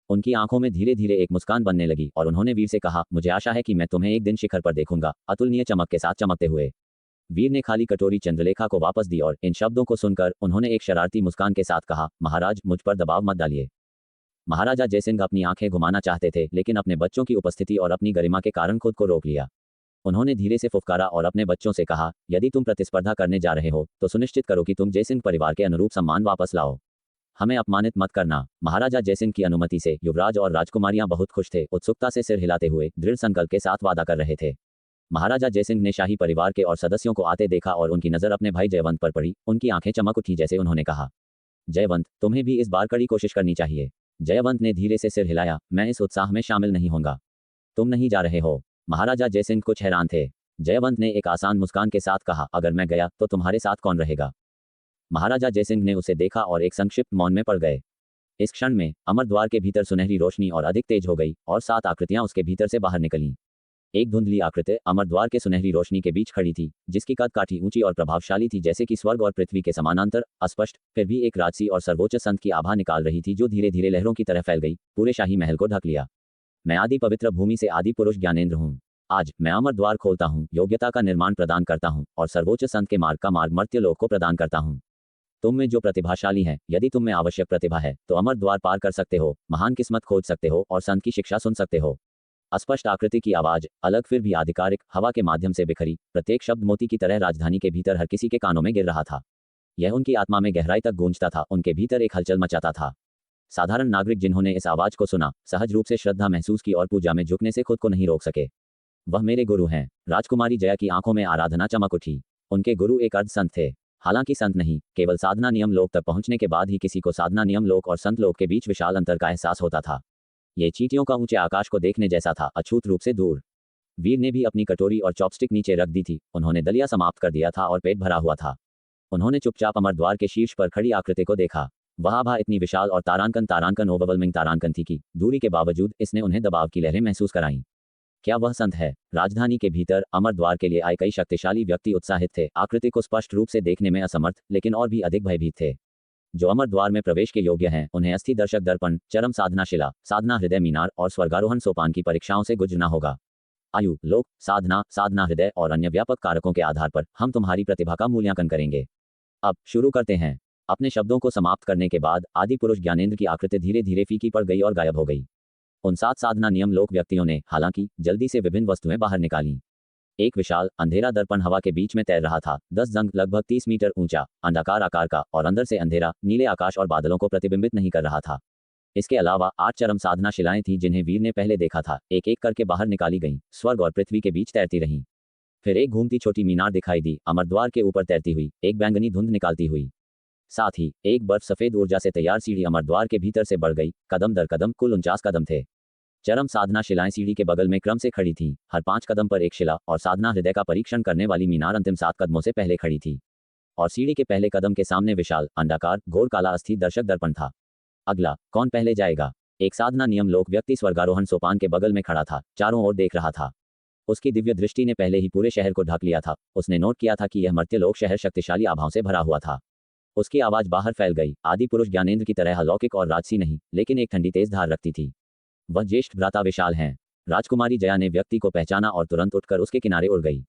उनकी आंखों में धीरे धीरे एक मुस्कान बनने लगी और उन्होंने वीर से कहा, मुझे आशा है कि मैं तुम्हें एक दिन शिखर पर देखूंगा, अतुलनीय चमक के साथ चमकते हुए। वीर ने खाली कटोरी चंद्रलेखा को वापस दी और इन शब्दों को सुनकर उन्होंने एक शरारती मुस्कान के साथ कहा, महाराज, मुझ पर दबाव मत डालिए। महाराजा जयसिंह अपनी आंखें घुमाना चाहते थे, लेकिन अपने बच्चों की उपस्थिति और अपनी गरिमा के कारण खुद को रोक लिया। उन्होंने धीरे से फुफकारा और अपने बच्चों से कहा, यदि तुम प्रतिस्पर्धा करने जा रहे हो तो सुनिश्चित करो कि तुम जयसिंह परिवार के अनुरूप सम्मान वापस लाओ। हमें अपमानित मत करना। महाराजा जयसिंह की अनुमति से युवराज और राजकुमारियां बहुत खुश थे, उत्सुकता से सिर हिलाते हुए दृढ़ संकल्प के साथ वादा कर रहे थे। महाराजा जयसिंह ने शाही परिवार के और सदस्यों को आते देखा और उनकी नजर अपने भाई जयवंत पर पड़ी। उनकी आंखें चमक उठी जैसे उन्होंने कहा, जयवंत, तुम्हें भी इस बार कड़ी कोशिश करनी चाहिए। जयवंत ने धीरे से सिर हिलाया, मैं इस उत्साह में शामिल नहीं होऊंगा। तुम नहीं जा रहे हो? महाराजा जयसिंह कुछ हैरान थे। जयवंत ने एक आसान मुस्कान के साथ कहा, अगर मैं गया तो तुम्हारे साथ कौन रहेगा? महाराजा जयसिंह ने उसे देखा और एक संक्षिप्त मौन में पड़ गए। इस क्षण में अमर द्वार के भीतर सुनहरी रोशनी और अधिक तेज हो गई और 7 आकृतियां उसके भीतर से बाहर निकलीं। एक धुंधली आकृति अमर द्वार के सुनहरी रोशनी के बीच खड़ी थी, जिसकी कदकाठी ऊंची और प्रभावशाली थी, जैसे कि स्वर्ग और पृथ्वी के समानांतर, अस्पष्ट फिर भी एक राजसी और सर्वोच्च संत की आभा निकाल रही थी, जो धीरे धीरे लहरों की तरह फैल गई, पूरे शाही महल को ढक लिया। मैं आदि पवित्र भूमि से आदि पुरुष ज्ञानेंद्र हूँ। आज मैं अमर द्वार खोलता हूँ, योग्यता का निर्माण प्रदान करता हूँ और सर्वोच्च संत के मार्ग का मार्ग मर्त्यलोक को प्रदान करता हूँ। तुम में जो प्रतिभाशाली है, यदि तुम में आवश्यक प्रतिभा है, तो अमर द्वार पार कर सकते हो, महान किस्मत खोज सकते हो और संत की शिक्षा सुन सकते हो। अस्पष्ट आकृति की आवाज, अलग फिर भी आधिकारिक, हवा के माध्यम से बिखरी, प्रत्येक शब्द मोती की तरह राजधानी के भीतर हर किसी के कानों में गिर रहा था। यह उनकी आत्मा में गहराई तक गूंजता था, उनके भीतर एक हलचल मचाता था। साधारण नागरिक जिन्होंने इस आवाज को सुना, सहज रूप से श्रद्धा महसूस की और पूजा में झुकने से खुद को नहीं रोक सके। वह मेरे गुरु हैं। राजकुमारी जया की आंखों में आराधना चमक उठी। उनके गुरु एक अर्ध संत थे, हालांकि संत नहीं, केवल साधना नियम लोक तक पहुंचने के बाद ही किसी को साधना नियम लोक और संत लोक के बीच विशाल अंतर का एहसास होता था। ये चींटियों का ऊंचे आकाश को देखने जैसा था, अछूत रूप से दूर। वीर ने भी अपनी कटोरी और चॉपस्टिक नीचे रख दी थी। उन्होंने दलिया समाप्त कर दिया था और पेट भरा हुआ था। उन्होंने चुपचाप अमर द्वार के शीर्ष पर खड़ी आकृति को देखा। वह आभा इतनी विशाल और तारांकन ओवरवेलमिंग तारांकन थी कि दूरी के बावजूद इसने उन्हें दबाव की लहरें महसूस कराईं। क्या वह संत है? राजधानी के भीतर अमर द्वार के लिए आए कई शक्तिशाली व्यक्ति उत्साहित थे, आकृति को स्पष्ट रूप से देखने में असमर्थ, लेकिन और भी अधिक भयभीत थे। जो अमर द्वार में प्रवेश के योग्य हैं, उन्हें अस्थि दर्शक दर्पण, चरम साधना शिला, साधना हृदय मीनार और स्वर्गारोहण सोपान की परीक्षाओं से गुजरना होगा। आयु, लोक, साधना, साधना हृदय और अन्य व्यापक कारकों के आधार पर हम तुम्हारी प्रतिभा का मूल्यांकन करेंगे। अब शुरू करते हैं। अपने शब्दों को समाप्त करने के बाद आदि पुरुष ज्ञानेंद्र की आकृति धीरे धीरे फीकी पड़ गई और गायब हो गई। उन 7 साधना नियम लोक व्यक्तियों ने हालांकि जल्दी से विभिन्न वस्तुएं बाहर निकालीं। एक विशाल अंधेरा दर्पण हवा के बीच में तैर रहा था। 10 जंग लगभग 30 मीटर ऊंचा, अंडाकार आकार का और अंदर से अंधेरा नीले आकाश और बादलों को प्रतिबिंबित नहीं कर रहा था। इसके अलावा 8 चरम साधना शिलाएं थीं जिन्हें वीर ने पहले देखा था। एक एक करके बाहर निकाली गईं, स्वर्ग और पृथ्वी के बीच तैरती रहीं। फिर एक घूमती छोटी मीनार दिखाई दी, अमरद्वार के ऊपर तैरती हुई, एक बैंगनी धुंध निकालती हुई। साथ ही एक बर्फ सफेद ऊर्जा से तैयार सीढ़ी अमरद्वार के भीतर से बढ़ गई, कदम दर कदम कुल 49 कदम थे। चरम साधना शिलाएं सीढ़ी के बगल में क्रम से खड़ी थीं, हर 5 कदम पर एक शिला, और साधना हृदय का परीक्षण करने वाली मीनार अंतिम 7 कदमों से पहले खड़ी थी। और सीढ़ी के पहले कदम के सामने विशाल अंडाकार घोर काला अस्थि दर्शक दर्पण था। अगला कौन पहले जाएगा? एक साधना नियम लोक व्यक्ति स्वर्गारोहण सोपान के बगल में खड़ा था, चारों ओर देख रहा था। उसकी दिव्य दृष्टि ने पहले ही पूरे शहर को ढक लिया था। उसने नोट किया था कि यह मर्त्यलोक शहर शक्तिशाली आभाओं से भरा हुआ था। उसकी आवाज बाहर फैल गई, आदि पुरुष ज्ञानेंद्र की तरह अलौकिक और राजसी नहीं, लेकिन एक ठंडी तेज धार रखती थी। वह ज्येष्ठ भ्राता विशाल हैं। राजकुमारी जया ने व्यक्ति को पहचाना और तुरंत उठकर उसके किनारे उड़ गई।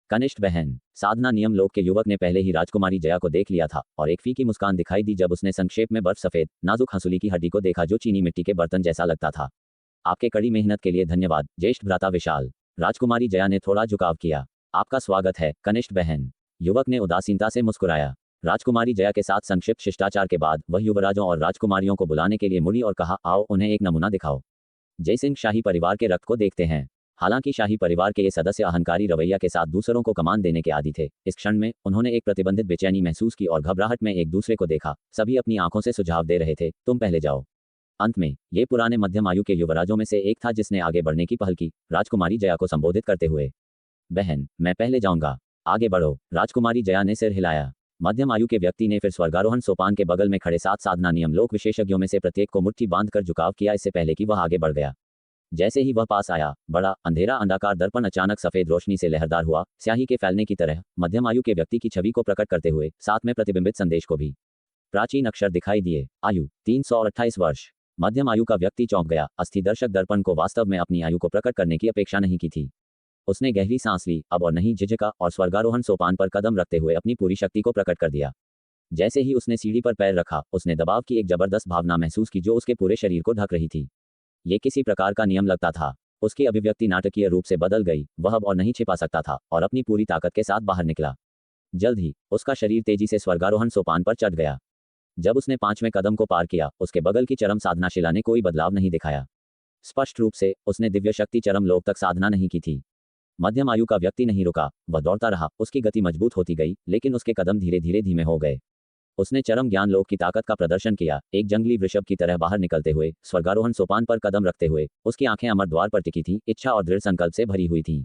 कनिष्ठ बहन। साधना नियम लोक के युवक ने पहले ही राजकुमारी जया को देख लिया था और एक फीकी मुस्कान दिखाई दी जब उसने संक्षेप में बर्फ सफेद नाजुक हंसुली की हड्डी को देखा जो चीनी मिट्टी के बर्तन जैसा लगता था। आपके कड़ी मेहनत के लिए धन्यवाद ज्येष्ठ भ्राता विशाल। राजकुमारी जया ने थोड़ा झुकाव किया। आपका स्वागत है कनिष्ठ बहन। युवक ने उदासीनता से मुस्कुराया। राजकुमारी जया के साथ संक्षिप्त शिष्टाचार के बाद वह युवराजों और राजकुमारियों को बुलाने के लिए मुड़ी और कहा, आओ उन्हें एक नमूना दिखाओ। जयसिंह शाही परिवार के रक्त को देखते हैं। हालांकि शाही परिवार के ये सदस्य अहंकारी रवैया के साथ दूसरों को कमान देने के आदी थे, इस क्षण में उन्होंने एक प्रतिबंधित बेचैनी महसूस की और घबराहट में एक दूसरे को देखा। सभी अपनी आंखों से सुझाव दे रहे थे, तुम पहले जाओ। अंत में ये पुराने मध्यम आयु के युवराजों में से एक था जिसने आगे बढ़ने की पहल की, राजकुमारी जया को संबोधित करते हुए। बहन, मैं पहले जाऊंगा। आगे बढ़ो। राजकुमारी जया ने सिर हिलाया। मध्यम आयु के व्यक्ति ने फिर स्वर्गारोहण सोपान के बगल में खड़े 7 साधना नियम लोक विशेषज्ञों में से प्रत्येक को मुट्ठी बांधकर झुकाव किया इससे पहले कि वह आगे बढ़ गया। जैसे ही वह पास आया, बड़ा अंधेरा अंडाकार दर्पण अचानक सफेद रोशनी से लहरदार हुआ, स्याही के फैलने की तरह, मध्यम आयु के व्यक्ति की छवि को प्रकट करते हुए साथ में प्रतिबिंबित संदेश को भी। प्राचीन अक्षर दिखाई दिए। आयु 328 वर्ष। मध्यम आयु का व्यक्ति चौंक गया। अस्थि दर्शक दर्पण को वास्तव में अपनी आयु को प्रकट करने की अपेक्षा नहीं की थी। उसने गहरी सांस ली, अब और नहीं झिझका, और स्वर्गारोहण सोपान पर कदम रखते हुए अपनी पूरी शक्ति को प्रकट कर दिया। जैसे ही उसने सीढ़ी पर पैर रखा, उसने दबाव की एक जबरदस्त भावना महसूस की जो उसके पूरे शरीर को ढक रही थी। ये किसी प्रकार का नियम लगता था। उसकी अभिव्यक्ति नाटकीय रूप से बदल गई। वह अब और नहीं छिपा सकता था और अपनी पूरी ताकत के साथ बाहर निकला। जल्द ही उसका शरीर तेजी से स्वर्गारोहण सोपान पर चढ़ गया। जब उसने 5वें कदम को पार किया, उसके बगल की चरम साधना शिला ने कोई बदलाव नहीं दिखाया। स्पष्ट रूप से उसने दिव्य शक्ति चरम लोक तक साधना नहीं की थी। मध्यम आयु का व्यक्ति नहीं रुका। वह दौड़ता रहा। उसकी गति मजबूत होती गई, लेकिन उसके कदम धीरे धीरे धीमे हो गए। उसने चरम ज्ञान लोक की ताकत का प्रदर्शन किया, एक जंगली वृषभ की तरह बाहर निकलते हुए, स्वर्गारोहण सोपान पर कदम रखते हुए। उसकी आंखें अमरद्वार पर टिकी थीं, इच्छा और दृढ़ संकल्प से भरी हुई थीं।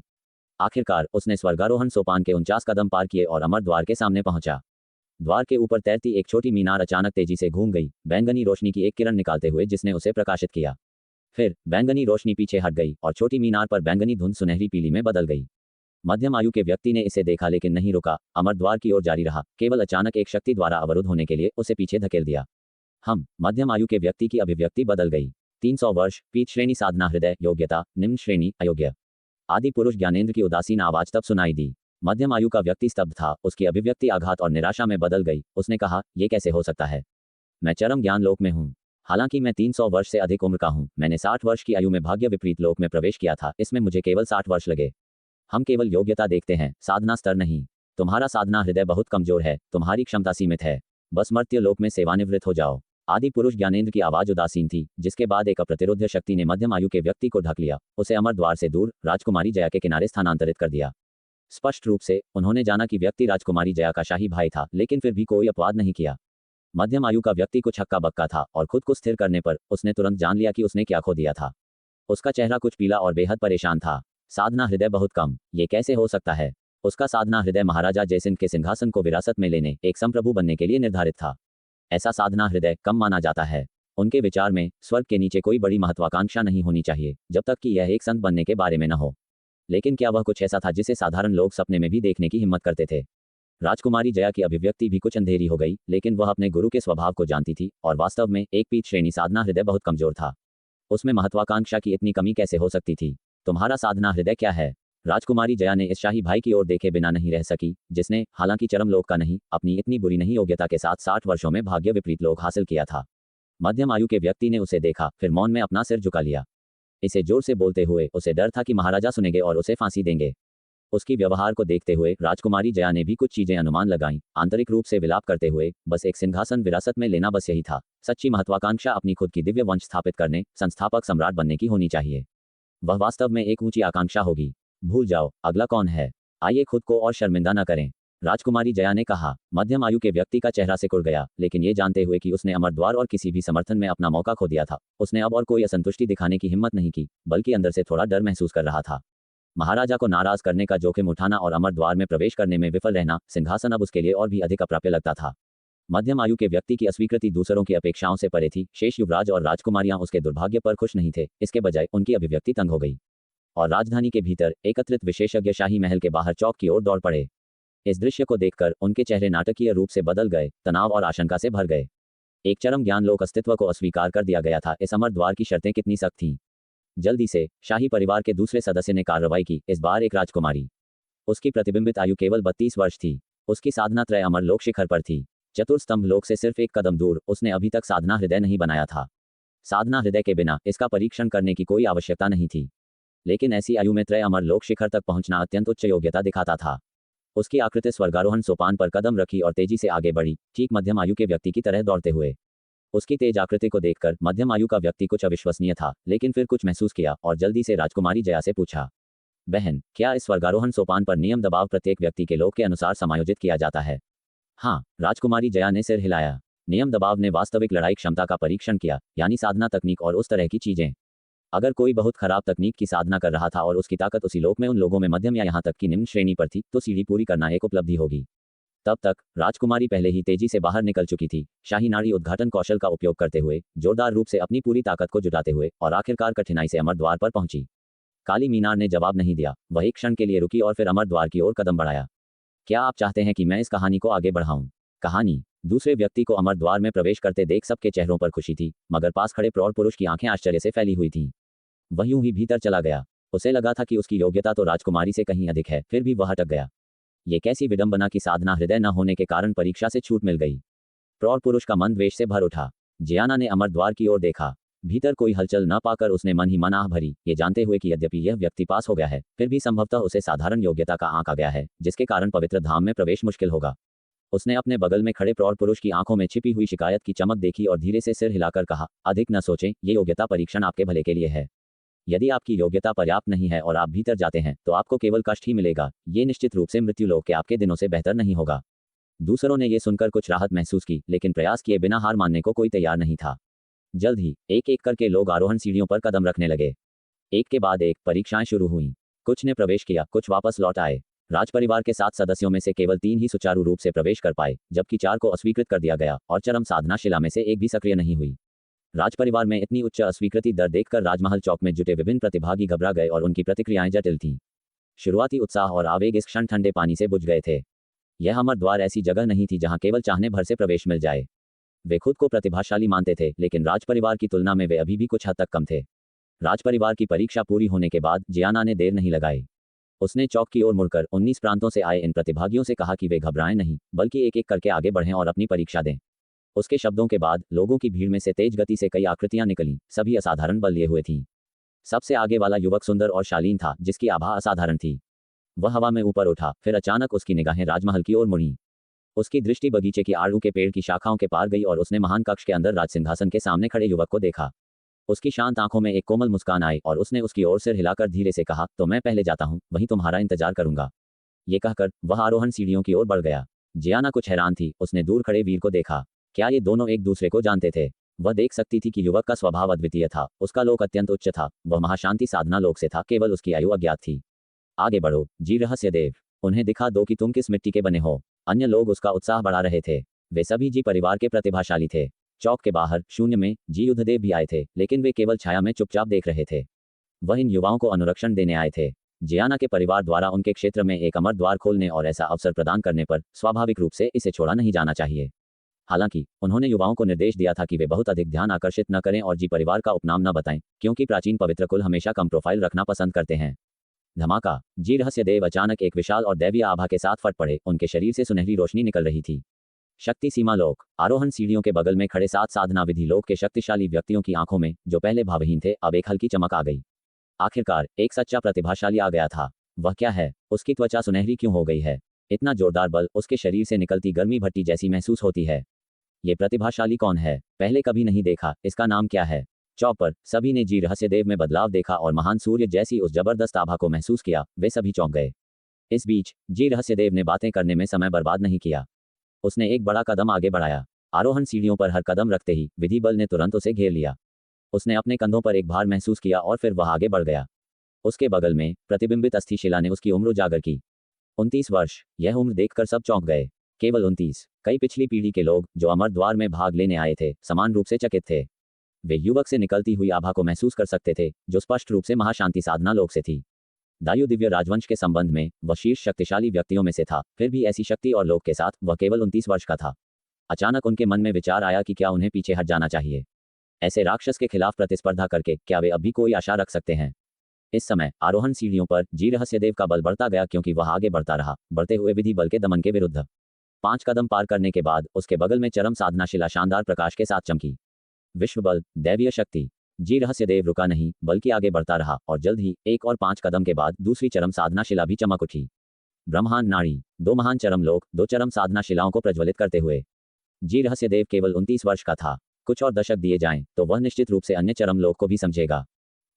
आखिरकार उसने स्वर्गारोहण सोपान के 49 कदम पार किए और अमरद्वार के सामने पहुंचा। द्वार के ऊपर तैरती एक छोटी मीनार अचानक तेजी से घूम गई, बैंगनी रोशनी की एक किरण निकालते हुए जिसने उसे प्रकाशित किया। फिर बैंगनी रोशनी पीछे हट गई और छोटी मीनार पर बैंगनी धुंध सुनहरी पीली में बदल गई। मध्यम आयु के व्यक्ति ने इसे देखा लेकिन नहीं रुका, अमरद्वार की ओर जारी रहा, केवल अचानक एक शक्ति द्वारा अवरुद्ध होने के लिए उसे पीछे धकेल दिया। मध्यम आयु के व्यक्ति की अभिव्यक्ति बदल गई। 300 वर्ष, पीठ श्रेणी साधना हृदय योग्यता, निम्न श्रेणी अयोग्य। आदि पुरुष ज्ञानेंद्र की उदासीन आवाज तब सुनाई दी। मध्यम आयु का व्यक्ति स्तब्ध था। उसकी अभिव्यक्ति आघात और निराशा में बदल गई। उसने कहा, यह कैसे हो सकता है? मैं चरम ज्ञान लोक में हूँ। हालांकि मैं 300 वर्ष से अधिक उम्र का हूँ। मैंने 60 वर्ष की आयु में भाग्य विपरीत लोक में प्रवेश किया था। इसमें मुझे केवल 60 वर्ष लगे। हम केवल योग्यता देखते हैं, साधना स्तर नहीं। तुम्हारा साधना हृदय बहुत कमजोर है, तुम्हारी क्षमता सीमित है। बस मर्त्य लोक में सेवानिवृत्त हो जाओ। आदि पुरुष ज्ञानेंद्र की आवाज उदासीन थी, जिसके बाद एक अप्रतिरोध्य शक्ति ने मध्यम आयु के व्यक्ति को ढक लिया, उसे अमरद्वार से दूर राजकुमारी जया के किनारे स्थानांतरित कर दिया। स्पष्ट रूप से उन्होंने जाना कि व्यक्ति राजकुमारी जया का शाही भाई था, लेकिन फिर भी कोई अपवाद नहीं किया। मध्यम आयु का व्यक्ति कुछ हक्का बक्का था और खुद को स्थिर करने पर उसने तुरंत जान लिया कि उसने क्या खो दिया था। उसका चेहरा कुछ पीला और बेहद परेशान था। साधना हृदय बहुत कम, ये कैसे हो सकता है? उसका साधना हृदय महाराजा जयसिंह के सिंहासन को विरासत में लेने, एक संप्रभु बनने के लिए निर्धारित था। ऐसा साधना हृदय कम माना जाता है। उनके विचार में स्वर्ग के नीचे कोई बड़ी महत्वाकांक्षा नहीं होनी चाहिए, जब तक कि यह एक संत बनने के बारे में न हो। लेकिन क्या वह कुछ ऐसा था जिसे साधारण लोग सपने में भी देखने की हिम्मत करते थे? राजकुमारी जया की अभिव्यक्ति भी कुछ अंधेरी हो गई, लेकिन वह अपने गुरु के स्वभाव को जानती थी और वास्तव में एक पीठ श्रेणी साधना हृदय बहुत कमजोर था। उसमें महत्वाकांक्षा की इतनी कमी कैसे हो सकती थी? तुम्हारा साधना हृदय क्या है? राजकुमारी जया ने इस शाही भाई की ओर देखे बिना नहीं रह सकी, जिसने, हालांकि चरम लोक का नहीं, अपनी इतनी बुरी नहीं योग्यता के साथ 60 वर्षों में भाग्य विपरीत लोक हासिल किया था। मध्यम आयु के व्यक्ति ने उसे देखा, फिर मौन में अपना सिर झुका लिया। इसे जोर से बोलते हुए उसे डर था कि महाराजा सुनेंगे और उसे फांसी देंगे। उसकी व्यवहार को देखते हुए राजकुमारी जया ने भी कुछ चीजें अनुमान लगाईं, आंतरिक रूप से विलाप करते हुए, बस एक सिंहासन विरासत में लेना, बस यही था। सच्ची महत्वाकांक्षा अपनी खुद की दिव्य वंश स्थापित करने, संस्थापक सम्राट बनने की होनी चाहिए। वह वास्तव में एक ऊंची आकांक्षा होगी। भूल जाओ अगला कौन है, आइए खुद को और शर्मिंदा न करें, राजकुमारी जया ने कहा। मध्यम आयु के व्यक्ति का चेहरा सिकुड़ गया, लेकिन ये जानते हुए कि उसने अमरद्वार और किसी भी समर्थन में अपना मौका खो दिया था, उसने अब और कोई असंतुष्टि दिखाने की हिम्मत नहीं की, बल्कि अंदर से थोड़ा डर महसूस कर रहा था। महाराजा को नाराज करने का जोखिम उठाना और अमरद्वार में प्रवेश करने में विफल रहना, सिंहासन अब उसके लिए और भी अधिक अप्राप्य लगता था। मध्यम आयु के व्यक्ति की अस्वीकृति दूसरों की अपेक्षाओं से परे थी। शेष युवराज और राजकुमारियां उसके दुर्भाग्य पर खुश नहीं थे, इसके बजाय उनकी अभिव्यक्ति तंग हो गई और राजधानी के भीतर एकत्रित विशेषज्ञ शाही महल के बाहर चौक की ओर दौड़ पड़े। इस दृश्य को देखकर उनके चेहरे नाटकीय रूप से बदल गए, तनाव और आशंका से भर गए। एक चरम ज्ञान लोक अस्तित्व को अस्वीकार कर दिया गया था। इस अमरद्वार की शर्तें कितनी सख्त थीं। जल्दी से शाही परिवार के दूसरे सदस्य ने कार्रवाई की, इस बार एक राजकुमारी। उसकी प्रतिबिंबित आयु केवल 32 वर्ष थी। उसकी साधना त्रय अमर लोक शिखर पर थी। चतुर्स्तंभ लोक से सिर्फ एक कदम दूर। उसने अभी तक साधना हृदय नहीं बनाया था। साधना हृदय के बिना इसका परीक्षण करने की कोई आवश्यकता नहीं थी, लेकिन ऐसी आयु में त्रय अमर लोक शिखर तक पहुंचना अत्यंत उच्च योग्यता दिखाता था। उसकी आकृति स्वर्गारोहण सोपान पर कदम रखी और तेजी से आगे बढ़ी, ठीक मध्यम आयु के व्यक्ति की तरह दौड़ते हुए। उसकी तेज आकृति को देखकर मध्यम आयु का व्यक्ति कुछ अविश्वसनीय था, लेकिन फिर कुछ महसूस किया और जल्दी से राजकुमारी जया से पूछा, बहन, क्या इस स्वर्गारोहण सोपान पर नियम दबाव प्रत्येक व्यक्ति के लोक के अनुसार समायोजित किया जाता है? हाँ, राजकुमारी जया ने सिर हिलाया। नियम दबाव ने वास्तविक लड़ाई क्षमता का परीक्षण किया, यानी साधना तकनीक और उस तरह की चीजें। अगर कोई बहुत खराब तकनीक की साधना कर रहा था और उसकी ताकत उसी लोक में उन लोगों में मध्यम या यहाँ तक कि निम्न श्रेणी पर थी, तो सीढ़ी पूरी करना एक उपलब्धि होगी। तब तक राजकुमारी पहले ही तेजी से बाहर निकल चुकी थी, शाही नाड़ी उद्घाटन कौशल का उपयोग करते हुए, जोरदार रूप से अपनी पूरी ताकत को जुटाते हुए, और आखिरकार कठिनाई से अमरद्वार पर पहुंची। काली मीनार ने जवाब नहीं दिया। वह एक क्षण के लिए रुकी और फिर अमरद्वार की ओर कदम बढ़ाया। क्या आप चाहते हैं कि मैं इस कहानी को आगे बढ़ाऊं? कहानी। दूसरे व्यक्ति को अमरद्वार में प्रवेश करते देख सबके चेहरों पर खुशी थी, मगर पास खड़े प्रौढ़ पुरुष की आंखें आश्चर्य से फैली हुई थीं। वह यूं ही भीतर चला गया। उसे लगा था कि उसकी योग्यता तो राजकुमारी से कहीं अधिक है, फिर भी वह अटक गया। ये कैसी विडंबना की साधना हृदय न होने के कारण परीक्षा से छूट मिल गई। प्रौढ़ पुरुष का मन द्वेष से भर उठा। जियाना ने अमरद्वार की ओर देखा। भीतर कोई हलचल न पाकर उसने मन ही मन आह भरी, ये जानते हुए कि यद्यपि यह व्यक्ति पास हो गया है, फिर भी संभवतः उसे साधारण योग्यता का आंक आ गया है, जिसके कारण पवित्र धाम में प्रवेश मुश्किल होगा। उसने अपने बगल में खड़े प्रौढ़ पुरुष की आंखों में छिपी हुई शिकायत की चमक देखी और धीरे से सिर हिलाकर कहा, अधिक न सोचें, ये योग्यता परीक्षण आपके भले के लिए है। यदि आपकी योग्यता पर्याप्त नहीं है और आप भीतर जाते हैं, तो आपको केवल कष्ट ही मिलेगा। ये निश्चित रूप से मृत्युलोक के आपके दिनों से बेहतर नहीं होगा। दूसरों ने यह सुनकर कुछ राहत महसूस की, लेकिन प्रयास किए बिना हार मानने को कोई तैयार नहीं था। जल्द ही एक एक करके लोग आरोहण सीढ़ियों पर कदम रखने लगे। एक के बाद एक परीक्षाएं शुरू हुईं। कुछ ने प्रवेश किया, कुछ वापस लौट आए। राजपरिवार के 7 सदस्यों में से केवल 3 ही सुचारू रूप से प्रवेश कर पाए, जबकि 4 को अस्वीकृत कर दिया गया और चरम साधना शिला में से एक भी सक्रिय नहीं हुई। राजपरिवार में इतनी उच्च अस्वीकृति दर देखकर राजमहल चौक में जुटे विभिन्न प्रतिभागी घबरा गए और उनकी प्रतिक्रियाएं जटिल थीं। शुरुआती उत्साह और आवेग इस क्षण ठंडे पानी से बुझ गए थे। यह अमरद्वार ऐसी जगह नहीं थी जहां केवल चाहने भर से प्रवेश मिल जाए। वे खुद को प्रतिभाशाली मानते थे, लेकिन राजपरिवार की तुलना में वे अभी भी कुछ हद तक कम थे। राजपरिवार की परीक्षा पूरी होने के बाद जियाना ने देर नहीं लगाई। उसने चौक की ओर मुड़कर 19 प्रांतों से आए इन प्रतिभागियों से कहा कि वे घबराएं नहीं, बल्कि एक एक करके आगे बढ़ें और अपनी परीक्षा दें। उसके शब्दों के बाद लोगों की भीड़ में से तेज गति से कई आकृतियां निकलीं, सभी असाधारण बल लिए हुए थीं। सबसे आगे वाला युवक सुंदर और शालीन था, जिसकी आभा असाधारण थी। वह हवा में ऊपर उठा, फिर अचानक उसकी निगाहें राजमहल की ओर मुड़ीं। उसकी दृष्टि बगीचे की आड़ू के पेड़ की शाखाओं के पार गई और उसने महान कक्ष के अंदर राजसिंहासन के सामने खड़े युवक को देखा। उसकी शांत आंखों में एक कोमल मुस्कान आई और उसने उसकी ओर सिर हिलाकर धीरे से कहा, तो मैं पहले जाता हूं, वहीं तुम्हारा इंतजार करूंगा। ये कहकर वह आरोहण सीढ़ियों की ओर बढ़ गया। जियाना कुछ हैरान थी। उसने दूर खड़े वीर को देखा। क्या ये दोनों एक दूसरे को जानते थे? वह देख सकती थी कि युवक का स्वभाव अद्वितीय था। उसका लोक अत्यंत उच्च था। वह महाशांति साधना लोक से था, केवल उसकी आयु अज्ञात थी। आगे बढ़ो जी रहस्य देव, उन्हें दिखा दो कि तुम किस मिट्टी के बने हो। अन्य लोग उसका उत्साह बढ़ा रहे थे। वे सभी जी परिवार के प्रतिभाशाली थे। चौक के बाहर शून्य में जी युद्धदेव भी आए थे, लेकिन वे केवल छाया में चुपचाप देख रहे थे। वह इन युवाओं को अनुरक्षण देने आए थे। जियाना के परिवार द्वारा उनके क्षेत्र में एक अमर द्वार खोलने और ऐसा अवसर प्रदान करने पर स्वाभाविक रूप से इसे छोड़ा नहीं जाना चाहिए। हालांकि उन्होंने युवाओं को निर्देश दिया था कि वे बहुत अधिक ध्यान आकर्षित न करें और जी परिवार का उपनाम न बताएं, क्योंकि प्राचीन पवित्र कुल हमेशा कम प्रोफाइल रखना पसंद करते हैं। धमाका। जी रहस्यदेव अचानक एक विशाल और दैवीय आभा के साथ फट पड़े। उनके शरीर से सुनहरी रोशनी निकल रही थी। शक्ति सीमा लोक। आरोहण सीढ़ियों के बगल में खड़े 7 साधना विधि लोक के शक्तिशाली व्यक्तियों की आंखों में, जो पहले भावहीन थे, अब एक हल्की चमक आ गई। आखिरकार एक सच्चा प्रतिभाशाली आ गया था। वह क्या है? उसकी त्वचा सुनहरी क्यों हो गई है? इतना जोरदार बल, उसके शरीर से निकलती गर्मी भट्टी जैसी महसूस होती है। ये प्रतिभाशाली कौन है? पहले कभी नहीं देखा, इसका नाम क्या है? चौपर सभी ने जी रहस्यदेव में बदलाव देखा और महान सूर्य जैसी उस जबरदस्त आभा को महसूस किया। वे सभी चौंक गए। इस बीच जी रहस्यदेव ने बातें करने में समय बर्बाद नहीं किया। उसने एक बड़ा कदम आगे बढ़ाया। आरोहण सीढ़ियों पर हर कदम रखते ही विधि बल ने तुरंत उसे घेर लिया। उसने अपने कंधों पर एक भार महसूस किया और फिर वह आगे बढ़ गया। उसके बगल में प्रतिबिंबित अस्थिशिला ने उसकी उम्र उजागर की। 29 वर्ष। यह उम्र देखकर सब चौंक गए। केवल 29। कई पिछली पीढ़ी के लोग जो अमर द्वार में भाग लेने आए थे समान रूप से चकित थे। वे युवक से निकलती हुई आभा को महसूस कर सकते थे जो स्पष्ट रूप से महाशांति साधना लोक से थी। दायु दिव्य राजवंश के संबंध में वह शीर्ष शक्तिशाली व्यक्तियों में से था, फिर भी ऐसी शक्ति और लोक के साथ वह केवल 29 वर्ष का था। अचानक उनके मन में विचार आया कि क्या उन्हें पीछे हट जाना चाहिए। ऐसे राक्षस के खिलाफ प्रतिस्पर्धा करके क्या वे अब भी कोई आशा रख सकते हैं? इस समय आरोहण सीढ़ियों पर जी रहस्यदेव का बल बढ़ता गया क्योंकि वह आगे बढ़ता रहा, बढ़ते हुए विधि बल के दमन के विरुद्ध। 5 कदम पार करने के बाद उसके बगल में चरम साधना शिला शानदार प्रकाश के साथ चमकी। विश्व बल, दैवीय शक्ति। जी रहस्यदेव रुका नहीं, बल्कि आगे बढ़ता रहा और जल्द ही 1 और 5 कदम के बाद दूसरी चरम साधना शिला भी चमक उठी। ब्रह्मांड नाड़ी, 2 महान चरम लोक, 2 चरम साधना शिलाओं को प्रज्वलित करते हुए। जी रहस्यदेव केवल 29 वर्ष का था। कुछ और दशक दिए जाएं तो वह निश्चित रूप से अन्य चरम लोक को भी समझेगा।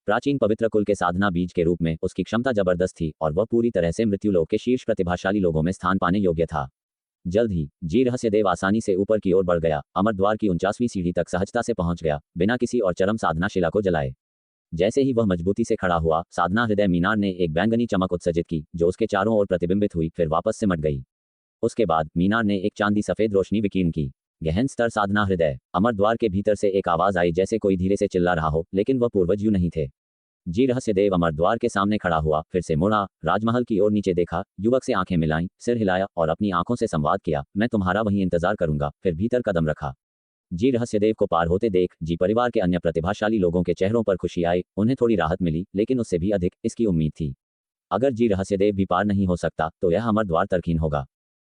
प्राचीन पवित्र कुल के साधना बीज के रूप में उसकी क्षमता जबरदस्त थी और वह पूरी तरह से मृत्युलोक के शीर्ष प्रतिभाशाली लोगों में स्थान पाने योग्य था। जल्द ही जी रहस्यदेव आसानी से ऊपर की ओर बढ़ गया, अमर द्वार की 49वीं सीढ़ी तक सहजता से पहुंच गया, बिना किसी और चरम साधना शिला को जलाए। जैसे ही वह मजबूती से खड़ा हुआ, साधना हृदय मीनार ने एक बैंगनी चमक उत्सर्जित की जो उसके चारों ओर प्रतिबिंबित हुई, फिर वापस सिमट गई। उसके बाद मीनार ने एक चांदी सफेद रोशनी विकीर्ण की। गहन स्तर साधना हृदय। अमर द्वार के भीतर से एक आवाज आई जैसे कोई धीरे से चिल्ला रहा हो, लेकिन वह पूर्वज यूं नहीं थे। जी रहस्यदेव अमर द्वार के सामने खड़ा हुआ, फिर से मुड़ा, राजमहल की ओर नीचे देखा, युवक से आंखें मिलाईं, सिर हिलाया और अपनी आंखों से संवाद किया। मैं तुम्हारा वहीं इंतजार करूंगा। फिर भीतर कदम रखा। जी रहस्यदेव को पार होते देख जी परिवार के अन्य प्रतिभाशाली लोगों के चेहरों पर खुशी आई। उन्हें थोड़ी राहत मिली, लेकिन उससे भी अधिक इसकी उम्मीद थी। अगर जी रहस्यदेव भी पार नहीं हो सकता तो यह अमर द्वार तरकीन होगा।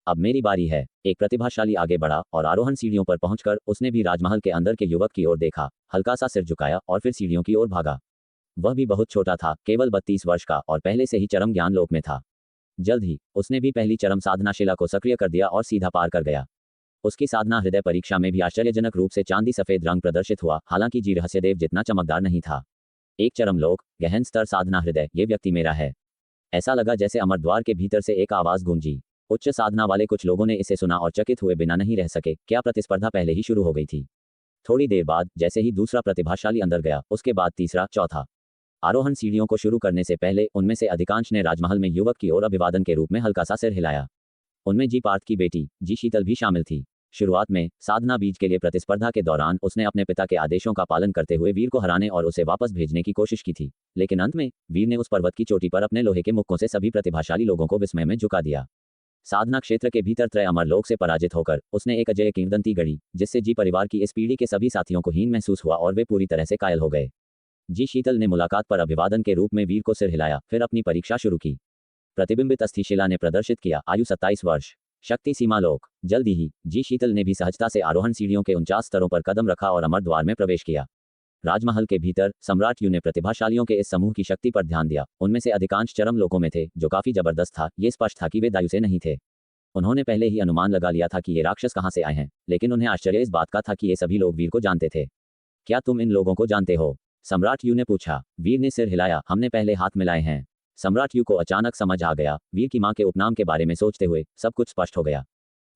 अब मेरी बारी है। एक प्रतिभाशाली आगे बढ़ा और आरोहण सीढ़ियों पर पहुंचकर उसने भी राजमहल के अंदर के युवक की ओर देखा, हल्का सा सिर झुकाया और फिर सीढ़ियों की ओर भागा। वह भी बहुत छोटा था, केवल 32 वर्ष का, और पहले से ही चरम ज्ञान लोक में था। जल्द ही उसने भी पहली चरम साधना शिला को सक्रिय कर दिया और सीधा पार कर गया। उसकी साधना हृदय परीक्षा में भी आश्चर्यजनक रूप से चांदी सफेद रंग प्रदर्शित हुआ, हालांकि जी रहस्यदेव जितना चमकदार नहीं था। एक चरम लोक, गहन स्तर साधना हृदय, ये व्यक्ति मेरा है। ऐसा लगा जैसे अमर द्वार के भीतर से एक आवाज गूंजी। उच्च साधना वाले कुछ लोगों ने इसे सुना और चकित हुए बिना नहीं रह सके। क्या प्रतिस्पर्धा पहले ही शुरू हो गई थी? थोड़ी देर बाद जैसे ही दूसरा प्रतिभाशाली अंदर गया, उसके बाद तीसरा, चौथा। आरोहण सीढ़ियों को शुरू करने से पहले उनमें से अधिकांश ने राजमहल में युवक की ओर अभिवादन के रूप में हल्का सा सिर हिलाया। उनमें जी पार्थ की बेटी जी शीतल भी शामिल थी। शुरुआत में साधना बीज के लिए प्रतिस्पर्धा के दौरान उसने अपने पिता के आदेशों का पालन करते हुए वीर को हराने और उसे वापस भेजने की कोशिश की थी, लेकिन अंत में वीर ने उस पर्वत की चोटी पर अपने लोहे के मुक्कों से सभी प्रतिभाशाली लोगों को विस्मय में झुका दिया। साधना क्षेत्र के भीतर त्रय अमर लोक से पराजित होकर उसने एक अजय किंवदंती गढ़ी, जिससे जी परिवार की इस पीढ़ी के सभी साथियों को हीन महसूस हुआ और वे पूरी तरह से कायल हो गए। जी शीतल ने मुलाकात पर अभिवादन के रूप में वीर को सिर हिलाया, फिर अपनी परीक्षा शुरू की। प्रतिबिंबित अस्थिशिला ने प्रदर्शित किया, आयु 27 वर्ष, शक्ति सीमा लोक। जल्दी ही जी शीतल ने भी सहजता से आरोहण सीढ़ियों के 49 स्तरों पर कदम रखा और अमर द्वार में प्रवेश किया। राजमहल के भीतर सम्राट यू ने प्रतिभाशालियों के इस समूह की शक्ति पर ध्यान दिया। उनमें से अधिकांश चरम लोकों में थे, जो काफी जबरदस्त था। ये स्पष्ट था कि वे दायु से नहीं थे। उन्होंने पहले ही अनुमान लगा लिया था कि ये राक्षस कहां से आए हैं, लेकिन उन्हें आश्चर्य इस बात का था कि ये सभी लोग वीर को जानते थे। क्या तुम इन लोगों को जानते हो? सम्राट यू ने पूछा। वीर ने सिर हिलाया, हमने पहले हाथ मिलाए हैं। सम्राट यू को अचानक समझ आ गया। वीर की मां के उपनाम के बारे में सोचते हुए सब कुछ स्पष्ट हो गया।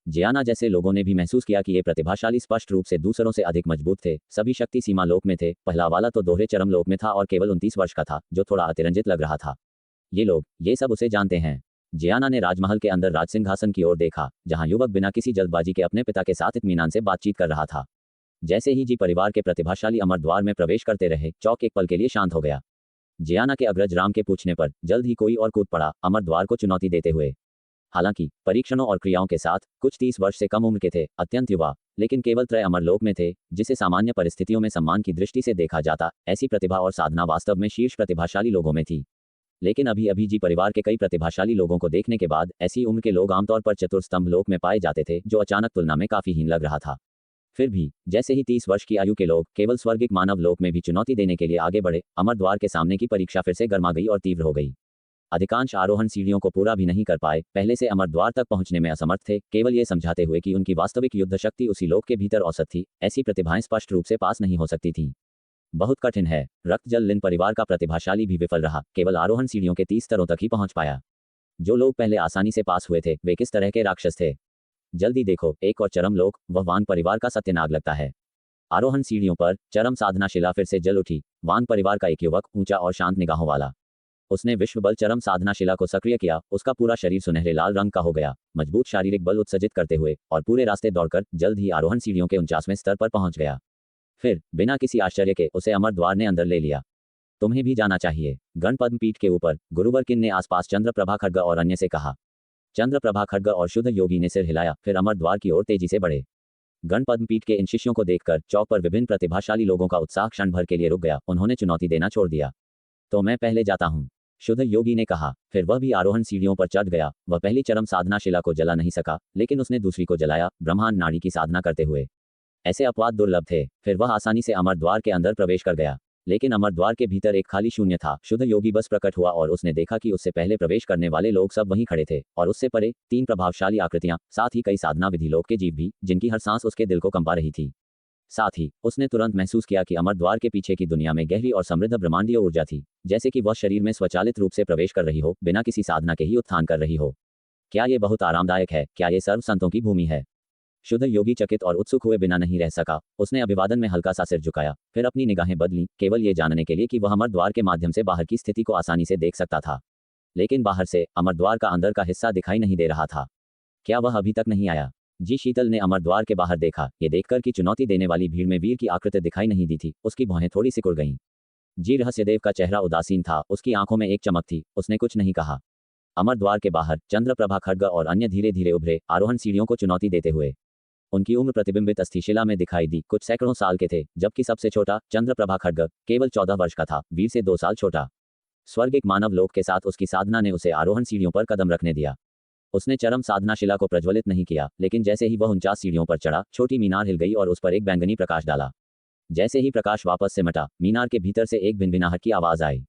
जियाना जैसे लोगों ने भी महसूस किया कि ये प्रतिभाशाली स्पष्ट रूप से दूसरों से अधिक मजबूत थे। सभी शक्ति सीमा लोक में थे। पहला वाला तो दोहरे चरम लोक में था और केवल 29 वर्ष का था, जो थोड़ा अतिरंजित लग रहा था। ये लोग, ये सब उसे जानते हैं। जियाना ने राजमहल के अंदर राजसिंहासन की ओर देखा, जहां युवक बिना किसी जल्दबाजी के अपने पिता के साथ इत्मीनान से बातचीत कर रहा था। जैसे ही जी परिवार के प्रतिभाशाली अमर द्वार में प्रवेश करते रहे, चौक एक पल के लिए शांत हो गया। जियाना के अग्रज राम के पूछने पर जल्द ही कोई और कूद पड़ा, अमर द्वार को चुनौती देते हुए। हालांकि परीक्षणों और क्रियाओं के साथ कुछ 30 वर्ष से कम उम्र के थे, अत्यंत युवा, लेकिन केवल त्रय अमर लोक में थे, जिसे सामान्य परिस्थितियों में सम्मान की दृष्टि से देखा जाता। ऐसी प्रतिभा और साधना वास्तव में शीर्ष प्रतिभाशाली लोगों में थी। लेकिन अभी अभी जी परिवार के कई प्रतिभाशाली लोगों को देखने के बाद ऐसी उम्र के लोग आमतौर पर चतुर्स्तंभ लोक में पाए जाते थे, जो अचानक तुलना में काफी हीन लग रहा था। फिर भी जैसे ही 30 वर्ष की आयु के लोग केवल स्वर्गिक मानव लोक में भी चुनौती देने के लिए आगे बढ़े, अमर द्वार के सामने की परीक्षा फिर से गर्मा गई और तीव्र हो गई। अधिकांश आरोहण सीढ़ियों को पूरा भी नहीं कर पाए, पहले से अमर द्वार तक पहुंचने में असमर्थ थे, केवल ये समझाते हुए कि उनकी वास्तविक युद्ध शक्ति उसी लोक के भीतर औसत थी। ऐसी प्रतिभाएं स्पष्ट रूप से पास नहीं हो सकती थीं। बहुत कठिन है। रक्त जल लिन परिवार का प्रतिभाशाली भी विफल रहा, केवल आरोहण सीढ़ियों के 30 स्तरों तक ही पहुंच पाया। जो लोग पहले आसानी से पास हुए थे वे किस तरह के राक्षस थे। जल्दी देखो, एक और चरम लोक, वह वान परिवार का सत्यनाग लगता है। आरोहण सीढ़ियों पर चरम साधना शिला फिर से जल उठी। वान परिवार का एक युवक, ऊंचा और शांत निगाहों वाला, उसने विश्व बल चरम साधना शिला को सक्रिय किया। उसका पूरा शरीर सुनहरे लाल रंग का हो गया, मजबूत शारीरिक बल उत्सर्जित करते हुए, और पूरे रास्ते दौड़कर जल्द ही आरोहण सीढ़ियों के 49वें स्तर पर पहुंच गया। फिर बिना किसी आश्चर्य के उसे अमर द्वार ने अंदर ले लिया। तुम्हें भी जाना चाहिए। गणपद्म पीठ के ऊपर गुरुवर्किन ने आसपास चंद्रप्रभा खड्ग और अन्य से कहा। चंद्रप्रभा खड्ग और शुद्ध योगी ने सिर हिलाया, फिर अमर द्वार की ओर तेजी से बढ़े। गणपद्म पीठ के इन शिष्यों को देखकर चौक पर विभिन्न प्रतिभाशाली लोगों का उत्साह क्षण भर के लिए रुक गया। उन्होंने चुनौती देना छोड़ दिया। तो मैं पहले जाता हूँ, शुद्ध योगी ने कहा। फिर वह भी आरोहण सीढ़ियों पर चढ़ गया। वह पहली चरम साधना शिला को जला नहीं सका, लेकिन उसने दूसरी को जलाया, ब्रह्मांड नाड़ी की साधना करते हुए। ऐसे अपवाद दुर्लभ थे। फिर वह आसानी से अमर द्वार के अंदर प्रवेश कर गया, लेकिन अमर द्वार के भीतर एक खाली शून्य था। शुद्ध योगी बस प्रकट हुआ और उसने देखा कि उससे पहले प्रवेश करने वाले लोग सब वहीं खड़े थे, और उससे परे 3 प्रभावशाली आकृतियां, साथ ही कई साधना विधि लोक के जीव भी, जिनकी हर सांस उसके दिल को कंपा रही थी। साथ ही उसने तुरंत महसूस किया कि अमर द्वार के पीछे की दुनिया में गहरी और समृद्ध ब्रह्मांडीय ऊर्जा थी, जैसे कि वह शरीर में स्वचालित रूप से प्रवेश कर रही हो, बिना किसी साधना के ही उत्थान कर रही हो। क्या ये बहुत आरामदायक है? क्या ये सर्व संतों की भूमि है? शुद्ध योगी चकित और उत्सुक हुए बिना नहीं रह सका। उसने अभिवादन में हल्का सा सिर झुकाया, फिर अपनी निगाहें बदली, केवल ये जानने के लिए कि वह अमर द्वार के माध्यम से बाहर की स्थिति को आसानी से देख सकता था। लेकिन बाहर से अमर द्वार का अंदर का हिस्सा दिखाई नहीं दे रहा था। क्या वह अभी तक नहीं आया? जी शीतल ने अमर द्वार के बाहर देखा। ये देखकर कि चुनौती देने वाली भीड़ में वीर की आकृति दिखाई नहीं दी थी, उसकी भौहें थोड़ी सिकुड़ गईं। जी रहस्यदेव का चेहरा उदासीन था, उसकी आंखों में एक चमक थी। उसने कुछ नहीं कहा। अमर द्वार के बाहर चंद्रप्रभा खड्ग और अन्य धीरे धीरे उभरे, आरोहण सीढ़ियों को चुनौती देते हुए। उनकी उम्र प्रतिबिंबित अस्थिशिला में दिखाई दी। कुछ सैकड़ों साल के थे, जबकि सबसे छोटा चंद्रप्रभा खड्ग केवल 14 वर्ष का था, वीर से 2 साल छोटा। स्वर्गिक मानव लोक के साथ उसकी साधना ने उसे आरोहण सीढ़ियों पर कदम रखने दिया। उसने चरम साधना शिला को प्रज्वलित नहीं किया, लेकिन जैसे ही वह 49 सीढ़ियों पर चढ़ा, छोटी मीनार हिल गई और उस पर एक बैंगनी प्रकाश डाला। जैसे ही प्रकाश वापस सिमटा, मीनार के भीतर से एक भिनभिनाहट की आवाज आई।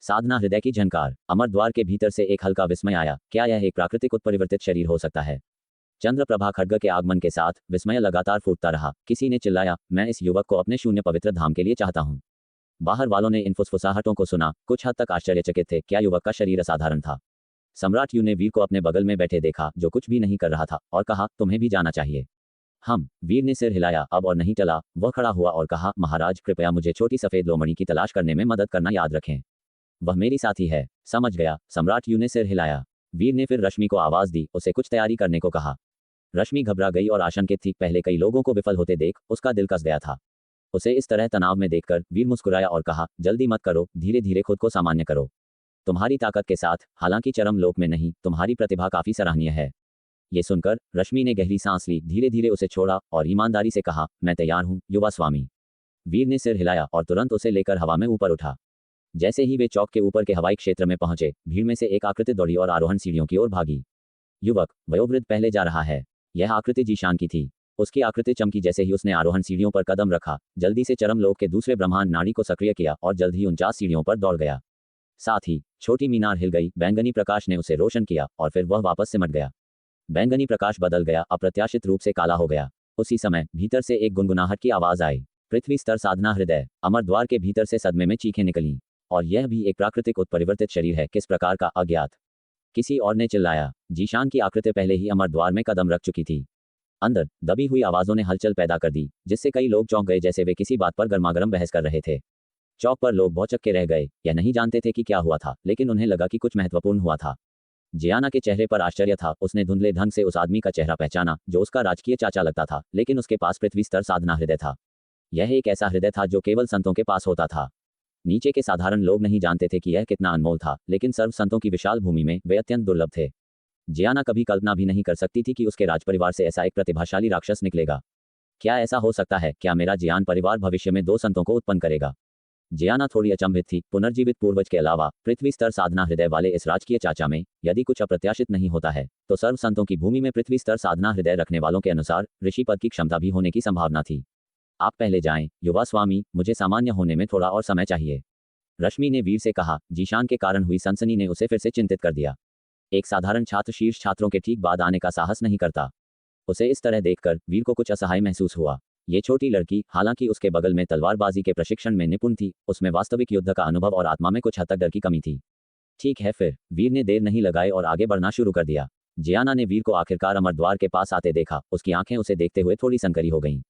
साधना हृदय की झनकार। अमर द्वार के भीतर से एक हल्का विस्मय आया। क्या यह एक प्राकृतिक उत्परिवर्तित शरीर हो सकता है? चंद्रप्रभा खड्ग के आगमन के साथ विस्मय लगातार फूटता रहा। किसी ने चिल्लाया, मैं इस युवक को अपने शून्य पवित्र धाम के लिए चाहता हूँ। बाहर वालों ने इन फुसफुसाहटों को सुना, कुछ हद तक आश्चर्यचकित थे। क्या युवक का शरीर असाधारण था? सम्राट यू ने वीर को अपने बगल में बैठे देखा, जो कुछ भी नहीं कर रहा था, और कहा, तुम्हें भी जाना चाहिए। हम। वीर ने सिर हिलाया, अब और नहीं टला। वह खड़ा हुआ और कहा, महाराज कृपया मुझे छोटी सफेद लोमड़ी की तलाश करने में मदद करना याद रखें। वह मेरी साथी है। समझ गया। सम्राट यू ने सिर हिलाया। वीर ने फिर रश्मि को आवाज दी, उसे कुछ तैयारी करने को कहा। रश्मि घबरा गई और आशंकित थी। पहले कई लोगों को विफल होते देख उसका दिल कस गया था। उसे इस तरह तनाव में देखकर वीर मुस्कुराया और कहा, जल्दी मत करो, धीरे धीरे खुद को सामान्य करो। तुम्हारी ताकत के साथ, हालांकि चरम लोक में नहीं, तुम्हारी प्रतिभा काफी सराहनीय है। ये सुनकर रश्मि ने गहरी सांस ली, धीरे धीरे उसे छोड़ा और ईमानदारी से कहा, मैं तैयार हूँ युवा स्वामी। वीर ने सिर हिलाया और तुरंत उसे लेकर हवा में ऊपर उठा। जैसे ही वे चौक के ऊपर के हवाई क्षेत्र में पहुंचे, भीड़ में से एक आकृति दौड़ी और आरोहण सीढ़ियों की ओर भागी। युवक वयोवृद्ध पहले जा रहा है। यह आकृति जीशान की थी। उसकी आकृति चमकी जैसे ही उसने आरोहण सीढ़ियों पर कदम रखा, जल्दी से चरम लोक के दूसरे ब्रह्मांड नाड़ी को सक्रिय किया और जल्द ही 49 सीढ़ियों पर दौड़ गया। साथ ही छोटी मीनार हिल गई, बैंगनी प्रकाश ने उसे रोशन किया और फिर वह वापस सिमट गया। बैंगनी प्रकाश बदल गया, अप्रत्याशित रूप से काला हो गया। उसी समय भीतर से एक गुनगुनाहट की आवाज आई, पृथ्वी स्तर साधना हृदय। अमर द्वार के भीतर से सदमे में चीखें निकलीं। और यह भी एक प्राकृतिक उत्परिवर्तित शरीर है? किस प्रकार का? अज्ञात। किसी और ने चिल्लाया। जीशान की आकृति पहले ही अमर द्वार में कदम रख चुकी थी। अंदर दबी हुई आवाजों ने हलचल पैदा कर दी, जिससे कई लोग चौंक गए, जैसे वे किसी बात पर गर्मागर्म बहस कर रहे थे। चौक पर लोग भौचक्के रह गए। यह नहीं जानते थे कि क्या हुआ था, लेकिन उन्हें लगा कि कुछ महत्वपूर्ण हुआ था। जियाना के चेहरे पर आश्चर्य था। उसने धुंधले ढंग से उस आदमी का चेहरा पहचाना, जो उसका राजकीय चाचा लगता था, लेकिन उसके पास पृथ्वी स्तर साधना हृदय था। यह एक ऐसा हृदय था जो केवल संतों के पास होता था। नीचे के साधारण लोग नहीं जानते थे कि यह कितना अनमोल था, लेकिन सर्व संतों की विशाल भूमि में वे अत्यंत दुर्लभ थे। जियाना कभी कल्पना भी नहीं कर सकती थी कि उसके राजपरिवार से ऐसा एक प्रतिभाशाली राक्षस निकलेगा। क्या ऐसा हो सकता है? क्या मेरा जियान परिवार भविष्य में 2 संतों को उत्पन्न करेगा? जियाना थोड़ी अचंभित थी। पुनर्जीवित पूर्वज के अलावा पृथ्वी स्तर साधना हृदय वाले इस राजकीय चाचा में यदि कुछ अप्रत्याशित नहीं होता है, तो सर्व संतों की भूमि में पृथ्वी स्तर साधना हृदय रखने वालों के अनुसार ऋषि पद की क्षमता भी होने की संभावना थी। आप पहले जाएं, युवा स्वामी, मुझे सामान्य होने में थोड़ा और समय चाहिए। रश्मि ने वीर से कहा। जीशान के कारण हुई सनसनी ने उसे फिर से चिंतित कर दिया। एक साधारण छात्र शीर्ष छात्रों के ठीक बाद आने का साहस नहीं करता। उसे इस तरह देखकर वीर को कुछ असहाय महसूस हुआ। ये छोटी लड़की, हालांकि उसके बगल में तलवारबाजी के प्रशिक्षण में निपुण थी, उसमें वास्तविक युद्ध का अनुभव और आत्मा में कुछ हद तक डर की कमी थी। ठीक है फिर, वीर ने देर नहीं लगाई और आगे बढ़ना शुरू कर दिया। जियाना ने वीर को आखिरकार अमर द्वार के पास आते देखा। उसकी आंखें उसे देखते हुए थोड़ी संकरी हो गईं।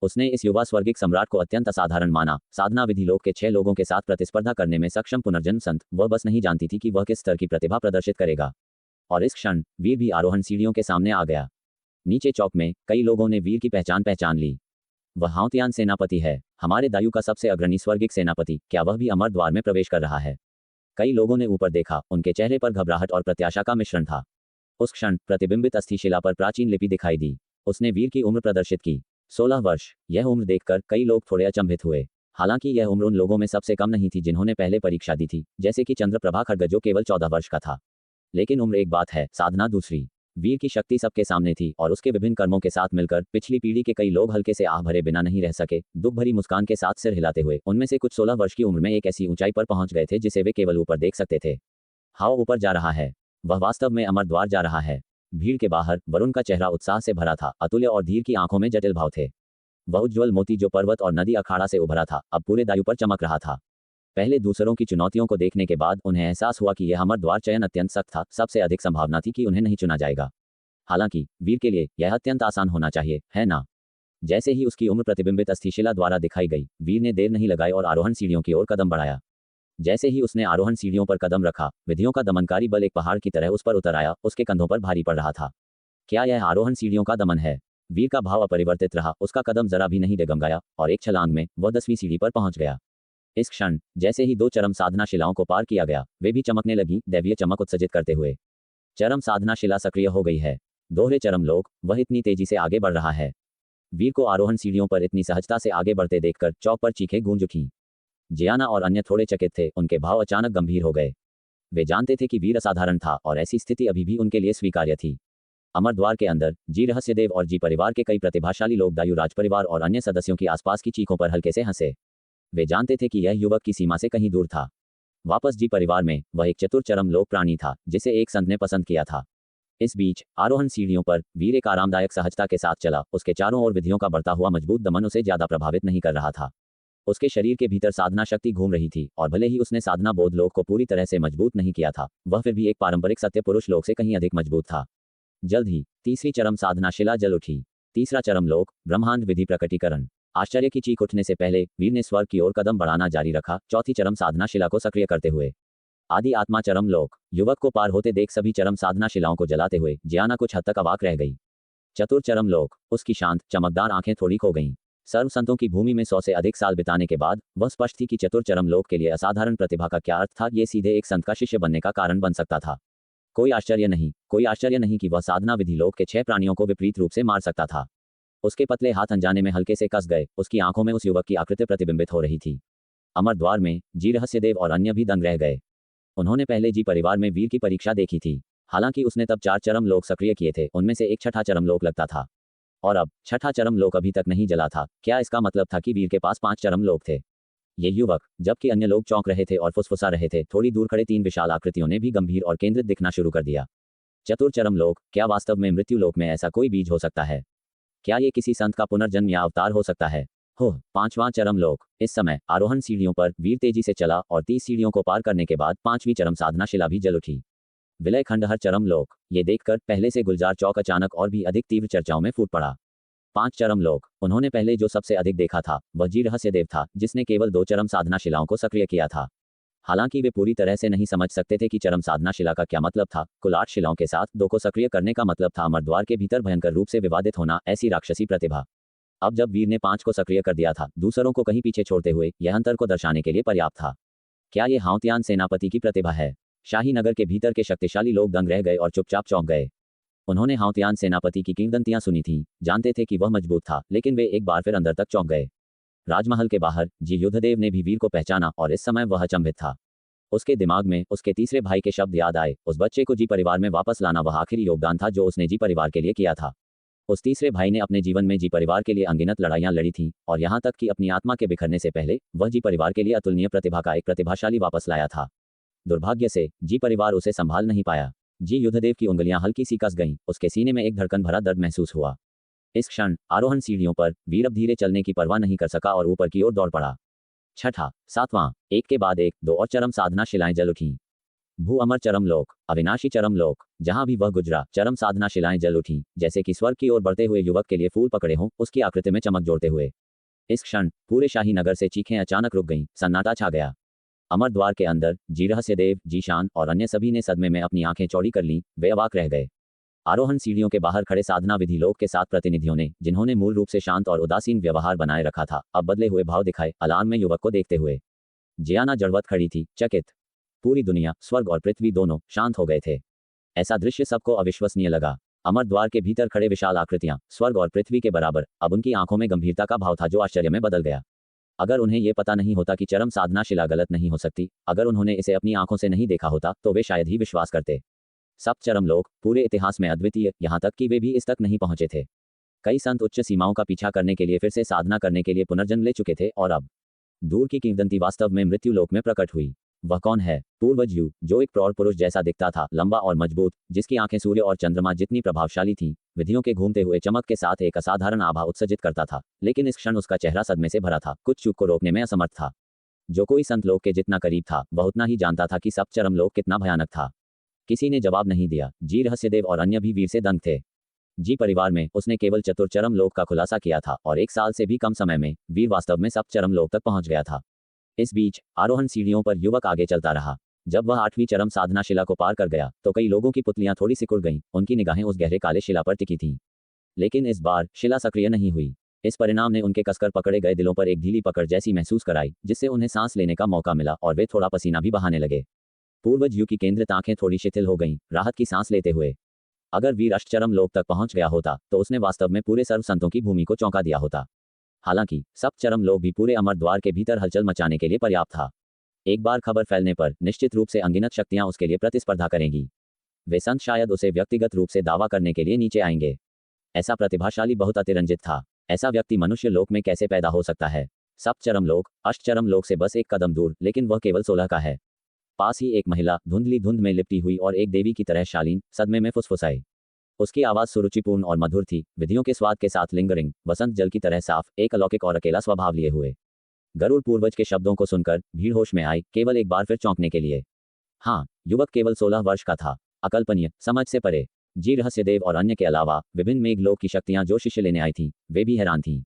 उसने इस युवा स्वर्गिक सम्राट को अत्यंत असाधारण माना। साधना विधि लोक के 6 लोगों के साथ प्रतिस्पर्धा करने में सक्षम पुनर्जन्म संत। वह बस नहीं जानती थी कि वह किस स्तर की प्रतिभा प्रदर्शित करेगा। और इस क्षण वीर भी आरोहण सीढ़ियों के सामने आ गया। नीचे चौक में कई लोगों ने वीर की पहचान ली। वह हाउतियान सेनापति है, हमारे दायु का सबसे अग्रणी स्वर्गिक सेनापति। क्या वह भी अमर द्वार में प्रवेश कर रहा है? कई लोगों ने ऊपर देखा। उनके चेहरे पर घबराहट और प्रत्याशा का मिश्रण था। उस क्षण प्रतिबिंबित अस्थिशिला पर प्राचीन लिपि दिखाई दी। उसने वीर की उम्र प्रदर्शित की, 16 वर्ष। यह उम्र देखकर कई लोग थोड़े अचंभित हुए। हालांकि यह उम्र उन लोगों में सबसे कम नहीं थी जिन्होंने पहले परीक्षा दी थी, जैसे कि चंद्रप्रभा खड्ग जो केवल 14 वर्ष का था। लेकिन उम्र एक बात है, साधना दूसरी। वीर की शक्ति सबके सामने थी और उसके विभिन्न कर्मों के साथ मिलकर पिछली पीढ़ी के कई लोग हल्के से आह भरे बिना नहीं रह सके। दुख भरी मुस्कान के साथ सिर हिलाते हुए उनमें से कुछ 16 वर्ष की उम्र में एक ऐसी ऊंचाई पर पहुंच गए थे जिसे वे केवल ऊपर देख सकते थे। हाओ ऊपर जा रहा है। वह वास्तव में अमर द्वार जा रहा है। भीड़ के बाहर वरुण का चेहरा उत्साह से भरा था। अतुल्य और धीर की आंखों में जटिल भाव थे। वह उज्ज्वल मोती जो पर्वत और नदी अखाड़ा से उभरा था, अब पूरे दायु पर चमक रहा था। पहले दूसरों की चुनौतियों को देखने के बाद उन्हें एहसास हुआ कि यह अमर द्वार चयन अत्यंत सख्त था। सबसे अधिक संभावना थी कि उन्हें नहीं चुना जाएगा। हालांकि वीर के लिए यह अत्यंत आसान होना चाहिए, है ना? जैसे ही उसकी उम्र प्रतिबिंबित अस्थिशिला द्वारा दिखाई गई, वीर ने देर नहीं लगाई और आरोहण सीढ़ियों की ओर कदम बढ़ाया। जैसे ही उसने आरोहण सीढ़ियों पर कदम रखा, विधियों का दमनकारी बल एक पहाड़ की तरह उस पर उतर आया। उसके कंधों पर भारी पड़ रहा था। क्या यह आरोहण सीढ़ियों का दमन है? वीर का भाव अपरिवर्तित रहा। उसका कदम जरा भी नहीं डगमगाया और एक छलांग में वह 10वीं सीढ़ी पर पहुंच गया। इस क्षण जैसे ही 2 चरम साधना शिलाओं को पार किया गया, वे भी चमकने लगी, दैवीय चमक उत्सर्जित करते हुए। चरम साधना शिला सक्रिय हो गई है। दोहरे चरम लोक। वह इतनी तेजी से आगे बढ़ रहा है। वीर को आरोहण सीढ़ियों पर इतनी सहजता से आगे बढ़ते देखकर चौक पर चीखें गूंज उठीं। जियाना और अन्य थोड़े चकित थे। उनके भाव अचानक गंभीर हो गए। वे जानते थे कि वीर असाधारण था और ऐसी स्थिति अभी भी उनके लिए स्वीकार्य थी। अमर द्वार के अंदर जी रहस्यदेव और जी परिवार के कई प्रतिभाशाली लोग दायु राज परिवार और अन्य सदस्यों की आसपास की चीखों पर हल्के से हंसे। वे जानते थे कि यह युवक की सीमा से कहीं दूर था। वापस जी परिवार में वह एक चतुर चरम लोक प्राणी था जिसे एक संत ने पसंद किया था। इस बीच आरोहण सीढ़ियों पर वीर एक आरामदायक सहजता के साथ चला। उसके चारों ओर विधियों का बढ़ता हुआ मजबूत दमन उसे ज्यादा प्रभावित नहीं कर रहा था। उसके शरीर के भीतर साधना शक्ति घूम रही थी और भले ही उसने साधना बोध लोक को पूरी तरह से मजबूत नहीं किया था, वह फिर भी एक पारंपरिक सत्य पुरुष लोक से कहीं अधिक मजबूत था। जल्द ही तीसरी चरम साधना शिला जल उठी। तीसरा चरम लोक, ब्रह्मांड विधि प्रकटीकरण। आश्चर्य की चीख उठने से पहले वीर ने स्वर्ग की ओर कदम बढ़ाना जारी रखा, चौथी चरम साधना शिला को सक्रिय करते हुए। आदि आत्मा चरम लोक। युवक को पार होते देख सभी चरम साधना शिलाओं को जलाते हुए जियाना कुछ हद तक अवाक रह गई। चतुर चरम लोक। उसकी शांत चमकदार आंखें थोड़ी खो गईं। सर्व संतों की भूमि में 100 से अधिक साल बिताने के बाद वह स्पष्ट थी कि चतुर चरम लोक के लिए असाधारण प्रतिभा का क्या अर्थ था। ये सीधे एक संत का शिष्य बनने का कारण बन सकता था। कोई आश्चर्य नहीं कि वह साधना विधि लोक के 6 प्राणियों को विपरीत रूप से मार सकता था। उसके पतले हाथ अनजाने में हल्के से कस गए। उसकी आंखों में उस युवक की आकृति प्रतिबिंबित हो रही थी। अमर द्वार में जी रहस्यदेव और अन्य भी दंग रह गए। उन्होंने पहले जी परिवार में वीर की परीक्षा देखी थी। हालांकि उसने तब 4 चरम लोक सक्रिय किए थे, उनमें से एक छठा चरम लोक लगता था। और अब छठा चरम लोक अभी तक नहीं जला था। क्या इसका मतलब था कि वीर के पास 5 चरम लोक थे? ये युवक, जबकि अन्य लोग चौंक रहे थे और फुसफुसा रहे थे, थोड़ी दूर खड़े 3 विशाल आकृतियों ने भी गंभीर और केंद्रित दिखना शुरू कर दिया। चतुर चरम लोक। क्या वास्तव में मृत्यु लोक में ऐसा कोई बीज हो सकता है? क्या ये किसी संत का पुनर्जन्म या अवतार हो सकता है? हो, 5वां चरम लोक। इस समय आरोहण सीढ़ियों पर वीर तेजी से चला और 30 सीढ़ियों को पार करने के बाद 5वीं चरम साधना शिला भी जल उठी। विलय खंडहर चरम लोक। ये देखकर पहले से गुलजार चौक अचानक और भी अधिक तीव्र चर्चाओं में फूट पड़ा। 5 चरम लोक। उन्होंने पहले जो सबसे अधिक देखा था वह जी रहस्यदेव था, जिसने केवल 2 चरम साधना शिलाओं को सक्रिय किया था। हालांकि वे पूरी तरह से नहीं समझ सकते थे कि चरम साधना शिला का क्या मतलब था। कुल 8 शिलाओं के साथ 2 को सक्रिय करने का मतलब था अमर द्वार के भीतर भयंकर रूप से विवादित होना, ऐसी राक्षसी प्रतिभा। अब जब वीर ने 5 को सक्रिय कर दिया था, दूसरों को कहीं पीछे छोड़ते हुए, यह अंतर को दर्शाने के लिए पर्याप्त था। क्या ये हाउतियान सेनापति की प्रतिभा है? शाही नगर के भीतर के शक्तिशाली लोग दंग रह गए और चुपचाप चौंक गए। उन्होंने हाउतियान सेनापति की किंवदंतियां सुनी थीं, जानते थे कि वह मजबूत था, लेकिन वे एक बार फिर अंदर तक चौंक गए। राजमहल के बाहर जी युद्धदेव ने भी वीर को पहचाना और इस समय वह अचंभित था। उसके दिमाग में उसके तीसरे भाई के शब्द याद आए। उस बच्चे को जी परिवार में वापस लाना वह आखिरी योगदान था जो उसने जी परिवार के लिए किया था। उस तीसरे भाई ने अपने जीवन में जी परिवार के लिए अनगिनत लड़ाइयां लड़ी थीं और यहाँ तक कि अपनी आत्मा के बिखरने से पहले वह जी परिवार के लिए अतुलनीय प्रतिभा का एक प्रतिभाशाली वापस लाया था। दुर्भाग्य से जी परिवार उसे संभाल नहीं पाया। जी युद्धदेव की उंगलियां हल्की सी कस गईं, उसके सीने में एक धड़कन भरा दर्द महसूस हुआ। इस क्षण आरोहण सीढ़ियों पर वीर अब धीरे चलने की परवाह नहीं कर सका और ऊपर की ओर दौड़ पड़ा। छठा, सातवां, एक के बाद एक दो और चरम साधना शिलाएं जल उठीं। भू अमर चरम लोक, अविनाशी चरम लोक, जहां भी वह गुजरा चरम साधना शिलाएं जल उठीं, जैसे कि स्वर्ग की ओर बढ़ते हुए युवक के लिए फूल पकड़े हों, उसकी आकृति में चमक जोड़ते हुए। इस क्षण पूरे शाही नगर से चीखें अचानक रुक गईं, सन्नाटा छा गया। अमर द्वार के अंदर जी रहस्यदेव, जीशान और अन्य सभी ने सदमे में अपनी आंखें चौड़ी कर लीं, वे अवाक रह गए। आरोहण सीढ़ियों के बाहर खड़े साधना विधि लोक के 7 प्रतिनिधियों ने, जिन्होंने मूल रूप से शांत और उदासीन व्यवहार बनाए रखा था, अब बदले हुए भाव दिखाए, अलार्म में युवक को देखते हुए। जियाना जड़वत खड़ी थी, चकित। पूरी दुनिया, स्वर्ग और पृथ्वी दोनों शांत हो गए थे। ऐसा दृश्य सबको अविश्वसनीय लगा। अमर द्वार के भीतर खड़े विशाल आकृतियां, स्वर्ग और पृथ्वी के बराबर, अब उनकी आंखों में गंभीरता का भाव था जो आश्चर्य में बदल गया। अगर उन्हें यह पता नहीं होता कि चरम साधना शिला गलत नहीं हो सकती, अगर उन्होंने इसे अपनी आंखों से नहीं देखा होता, तो वे शायद ही विश्वास करते। सप्त चरम लोक पूरे इतिहास में अद्वितीय, यहाँ तक कि वे भी इस तक नहीं पहुंचे थे। कई संत उच्च सीमाओं का पीछा करने के लिए फिर से साधना करने के लिए पुनर्जन्म ले चुके थे और अब दूर की किंवदंती वास्तव में मृत्यु लोक में प्रकट हुई। वह कौन है? पूर्वज यू, जो एक प्रौढ़ पुरुष जैसा दिखता था, लंबा और मजबूत, जिसकी आंखें सूर्य और चंद्रमा जितनी प्रभावशाली थीं, विधियों के घूमते हुए चमक के साथ एक असाधारण आभा उत्सर्जित करता था, लेकिन इस क्षण उसका चेहरा सदमे से भरा था, कुछ चूक को रोकने में असमर्थ था। जो कोई संत लोक के जितना करीब था, वह उतना ही जानता था कि सप्त चरम लोक कितना भयानक था। किसी ने जवाब नहीं दिया। जी रहस्यदेव और अन्य भी वीर से दंग थे। जी परिवार में उसने केवल चतुर्चरम लोक का खुलासा किया था और 1 साल से भी कम समय में वीर वास्तव में सप्तचरम लोक तक पहुंच गया था। इस बीच आरोहण सीढ़ियों पर युवक आगे चलता रहा। जब वह 8वीं चरम साधना शिला को पार कर गया, तो कई लोगों की पुतलियां थोड़ी सिकुड़ गईं, उनकी निगाहें उस गहरे काले शिला पर टिकी थीं। लेकिन इस बार शिला सक्रिय नहीं हुई। इस परिणाम ने उनके कसकर पकड़े गए दिलों पर एक ढीली पकड़ जैसी महसूस कराई, जिससे उन्हें सांस लेने का मौका मिला और वे थोड़ा पसीना भी बहाने लगे। पूर्वज यू की केंद्रित आंखें थोड़ी शिथिल हो गईं, राहत की सांस लेते हुए। अगर वीर अष्टचरम लोक तक पहुंच गया होता, तो उसने वास्तव में पूरे सर्व संतों की भूमि को चौंका दिया होता। हालांकि सप्तचरम लोक भी पूरे अमर द्वार के भीतर हलचल मचाने के लिए पर्याप्त था। एक बार खबर फैलने पर निश्चित रूप से अनगिनत शक्तियां उसके लिए प्रतिस्पर्धा करेंगी। वे संत शायद उसे व्यक्तिगत रूप से दावा करने के लिए नीचे आएंगे। ऐसा प्रतिभाशाली बहुत अतिरंजित था। ऐसा व्यक्ति मनुष्य लोक में कैसे पैदा हो सकता है? सप्तचरम लोक अष्टचरम लोक से बस एक कदम दूर, लेकिन वह केवल 16 का है। पास ही एक महिला धुंधली धुंध में लिपटी हुई और एक देवी की तरह शालीन सदमे में फुसफुसाई। उसकी आवाज सुरुचिपूर्ण और मधुर थी, विधियों के स्वाद के साथ लिंगरिंग, वसंत जल की तरह साफ, एक अलौकिक और अकेला स्वभाव लिए हुए। गरुड़ पूर्वज के शब्दों को सुनकर भीड़ होश में आई, केवल एक बार फिर चौंकने के लिए। हाँ, युवक केवल 16 वर्ष का था। अकल्पनीय, समझ से परे। जी रहस्यदेव और अन्य के अलावा विभिन्न मेघलोक की शक्तियां जो शिष्य लेने आई थीं, वे भी हैरान थीं।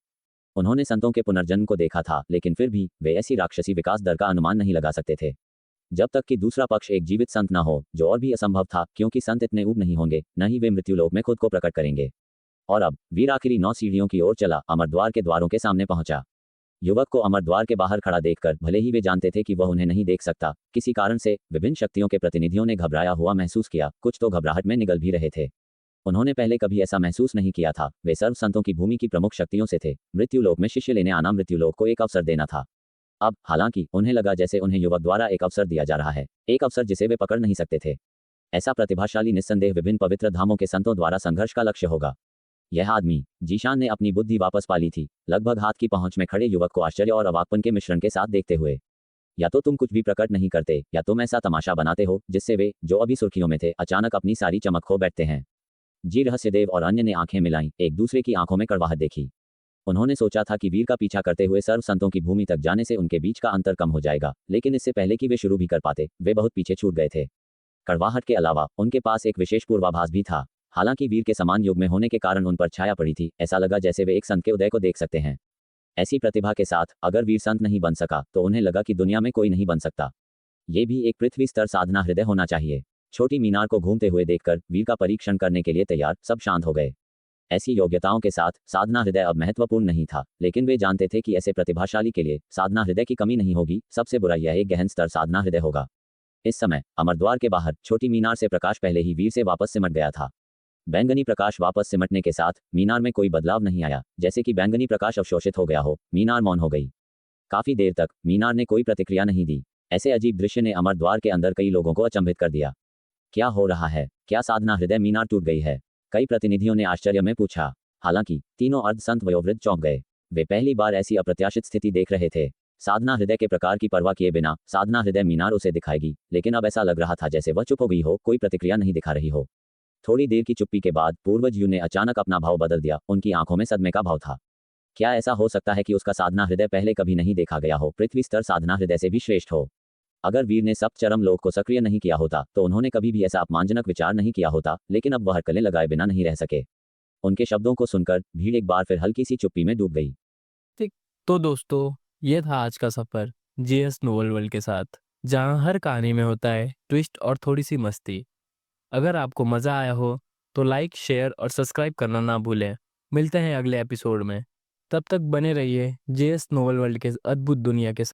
उन्होंने संतों के पुनर्जन्म को देखा था, लेकिन फिर भी वे ऐसी राक्षसी विकास दर का अनुमान नहीं लगा सकते थे। जब तक कि दूसरा पक्ष एक जीवित संत न हो, जो और भी असंभव था, क्योंकि संत इतने ऊब नहीं होंगे, न ही वे मृत्युलोक में खुद को प्रकट करेंगे। और अब वीर आखिरी 9 सीढ़ियों की ओर चला, अमरद्वार के द्वारों के सामने पहुंचा। युवक को अमरद्वार के बाहर खड़ा देखकर भले ही वे जानते थे कि वह उन्हें नहीं देख सकता, किसी कारण से विभिन्न शक्तियों के प्रतिनिधियों ने घबराया हुआ महसूस किया, कुछ तो घबराहट में निगल भी रहे थे। उन्होंने पहले कभी ऐसा महसूस नहीं किया था। वे सर्व संतों की भूमि की प्रमुख शक्तियों से थे। मृत्युलोक में शिष्य लेने आना मृत्युलोक को एक अवसर देना था। अब हालांकि उन्हें लगा जैसे उन्हें युवक द्वारा एक अवसर दिया जा रहा है, एक अवसर जिसे वे पकड़ नहीं सकते थे। ऐसा प्रतिभाशाली निस्संदेह विभिन्न पवित्र धामों के संतों द्वारा संघर्ष का लक्ष्य होगा। यह आदमी, जीशान ने अपनी बुद्धि वापस पा ली थी, लगभग हाथ की पहुंच में खड़े युवक को आश्चर्य और अवाकपन के मिश्रण के साथ देखते हुए। या तो तुम कुछ भी प्रकट नहीं करते, या तुम ऐसा तमाशा बनाते हो जिससे वे, जो अभी सुर्खियों में थे, अचानक अपनी सारी चमक खो बैठते हैं। जी रहस्यदेव और अन्य ने आंखें मिलाईं, एक दूसरे की आंखों में कड़वाहट देखी। उन्होंने सोचा था कि वीर का पीछा करते हुए सर्व संतों की भूमि तक जाने से उनके बीच का अंतर कम हो जाएगा, लेकिन इससे पहले कि वे शुरू भी कर पाते, वे बहुत पीछे छूट गए थे। कड़वाहट के अलावा उनके पास एक विशेष पूर्वाभास भी था। हालांकि वीर के समान युग में होने के कारण उन पर छाया पड़ी थी, ऐसा लगा जैसे वे एक संत के उदय को देख सकते हैं। ऐसी प्रतिभा के साथ अगर वीर संत नहीं बन सका, तो उन्हें लगा कि दुनिया में कोई नहीं बन सकता। ये भी एक पृथ्वी स्तर साधना हृदय होना चाहिए। छोटी मीनार को घूमते हुए देखकर वीर का परीक्षण करने के लिए तैयार सब शांत हो गए। ऐसी योग्यताओं के साथ साधना हृदय अब महत्वपूर्ण नहीं था, लेकिन वे जानते थे कि ऐसे प्रतिभाशाली के लिए साधना हृदय की कमी नहीं होगी। सबसे बुरा यह एक गहन स्तर साधना हृदय होगा। इस समय अमरद्वार के बाहर छोटी मीनार से प्रकाश पहले ही वीर से वापस सिमट गया था। बैंगनी प्रकाश वापस सिमटने के साथ मीनार में कोई बदलाव नहीं आया, जैसे कि बैंगनी प्रकाश अवशोषित हो गया हो। मीनार मौन हो गई। काफी देर तक मीनार ने कोई प्रतिक्रिया नहीं दी। ऐसे अजीब दृश्य ने अमरद्वार के अंदर कई लोगों को अचंभित कर दिया। क्या हो रहा है? क्या साधना हृदय मीनार टूट गई है? कई प्रतिनिधियों ने आश्चर्य में पूछा। हालांकि तीनों अर्धसंत वयोवृद्ध चौंक गए। वे पहली बार ऐसी अप्रत्याशित स्थिति देख रहे थे। साधना हृदय के प्रकार की परवाह किए बिना साधना हृदय मीनार उसे दिखाएगी, लेकिन अब ऐसा लग रहा था जैसे वह चुप हो गई हो, कोई प्रतिक्रिया नहीं दिखा रही हो। थोड़ी देर की चुप्पी के बाद पूर्वज यू ने अचानक अपना भाव बदल दिया। उनकी आंखों में सदमे का भाव था। क्या ऐसा हो सकता है कि उसका साधना हृदय पहले कभी नहीं देखा गया हो, पृथ्वी स्तर साधना हृदय से भी श्रेष्ठ हो? अगर वीर ने सप्त चरम लोक को सक्रिय नहीं किया होता तो उन्होंने कभी भी ऐसा अपमानजनक विचार नहीं किया होता, लेकिन अब वह हरकलें लगाए बिना नहीं रह सके। उनके शब्दों को सुनकर भीड़ एक बार फिर हल्की सी चुप्पी में डूब गई। ठीक। तो दोस्तों, ये था आज का सफ़र जीएस नोवेल वर्ल्ड के साथ, जहाँ हर कहानी में होता है ट्विस्ट और थोड़ी सी मस्ती। अगर आपको मज़ा आया हो तो लाइक, शेयर और सब्सक्राइब करना ना भूलें। मिलते हैं अगले एपिसोड में। तब तक बने रहिए जीएस नोवेल वर्ल्ड के अद्भुत दुनिया के साथ।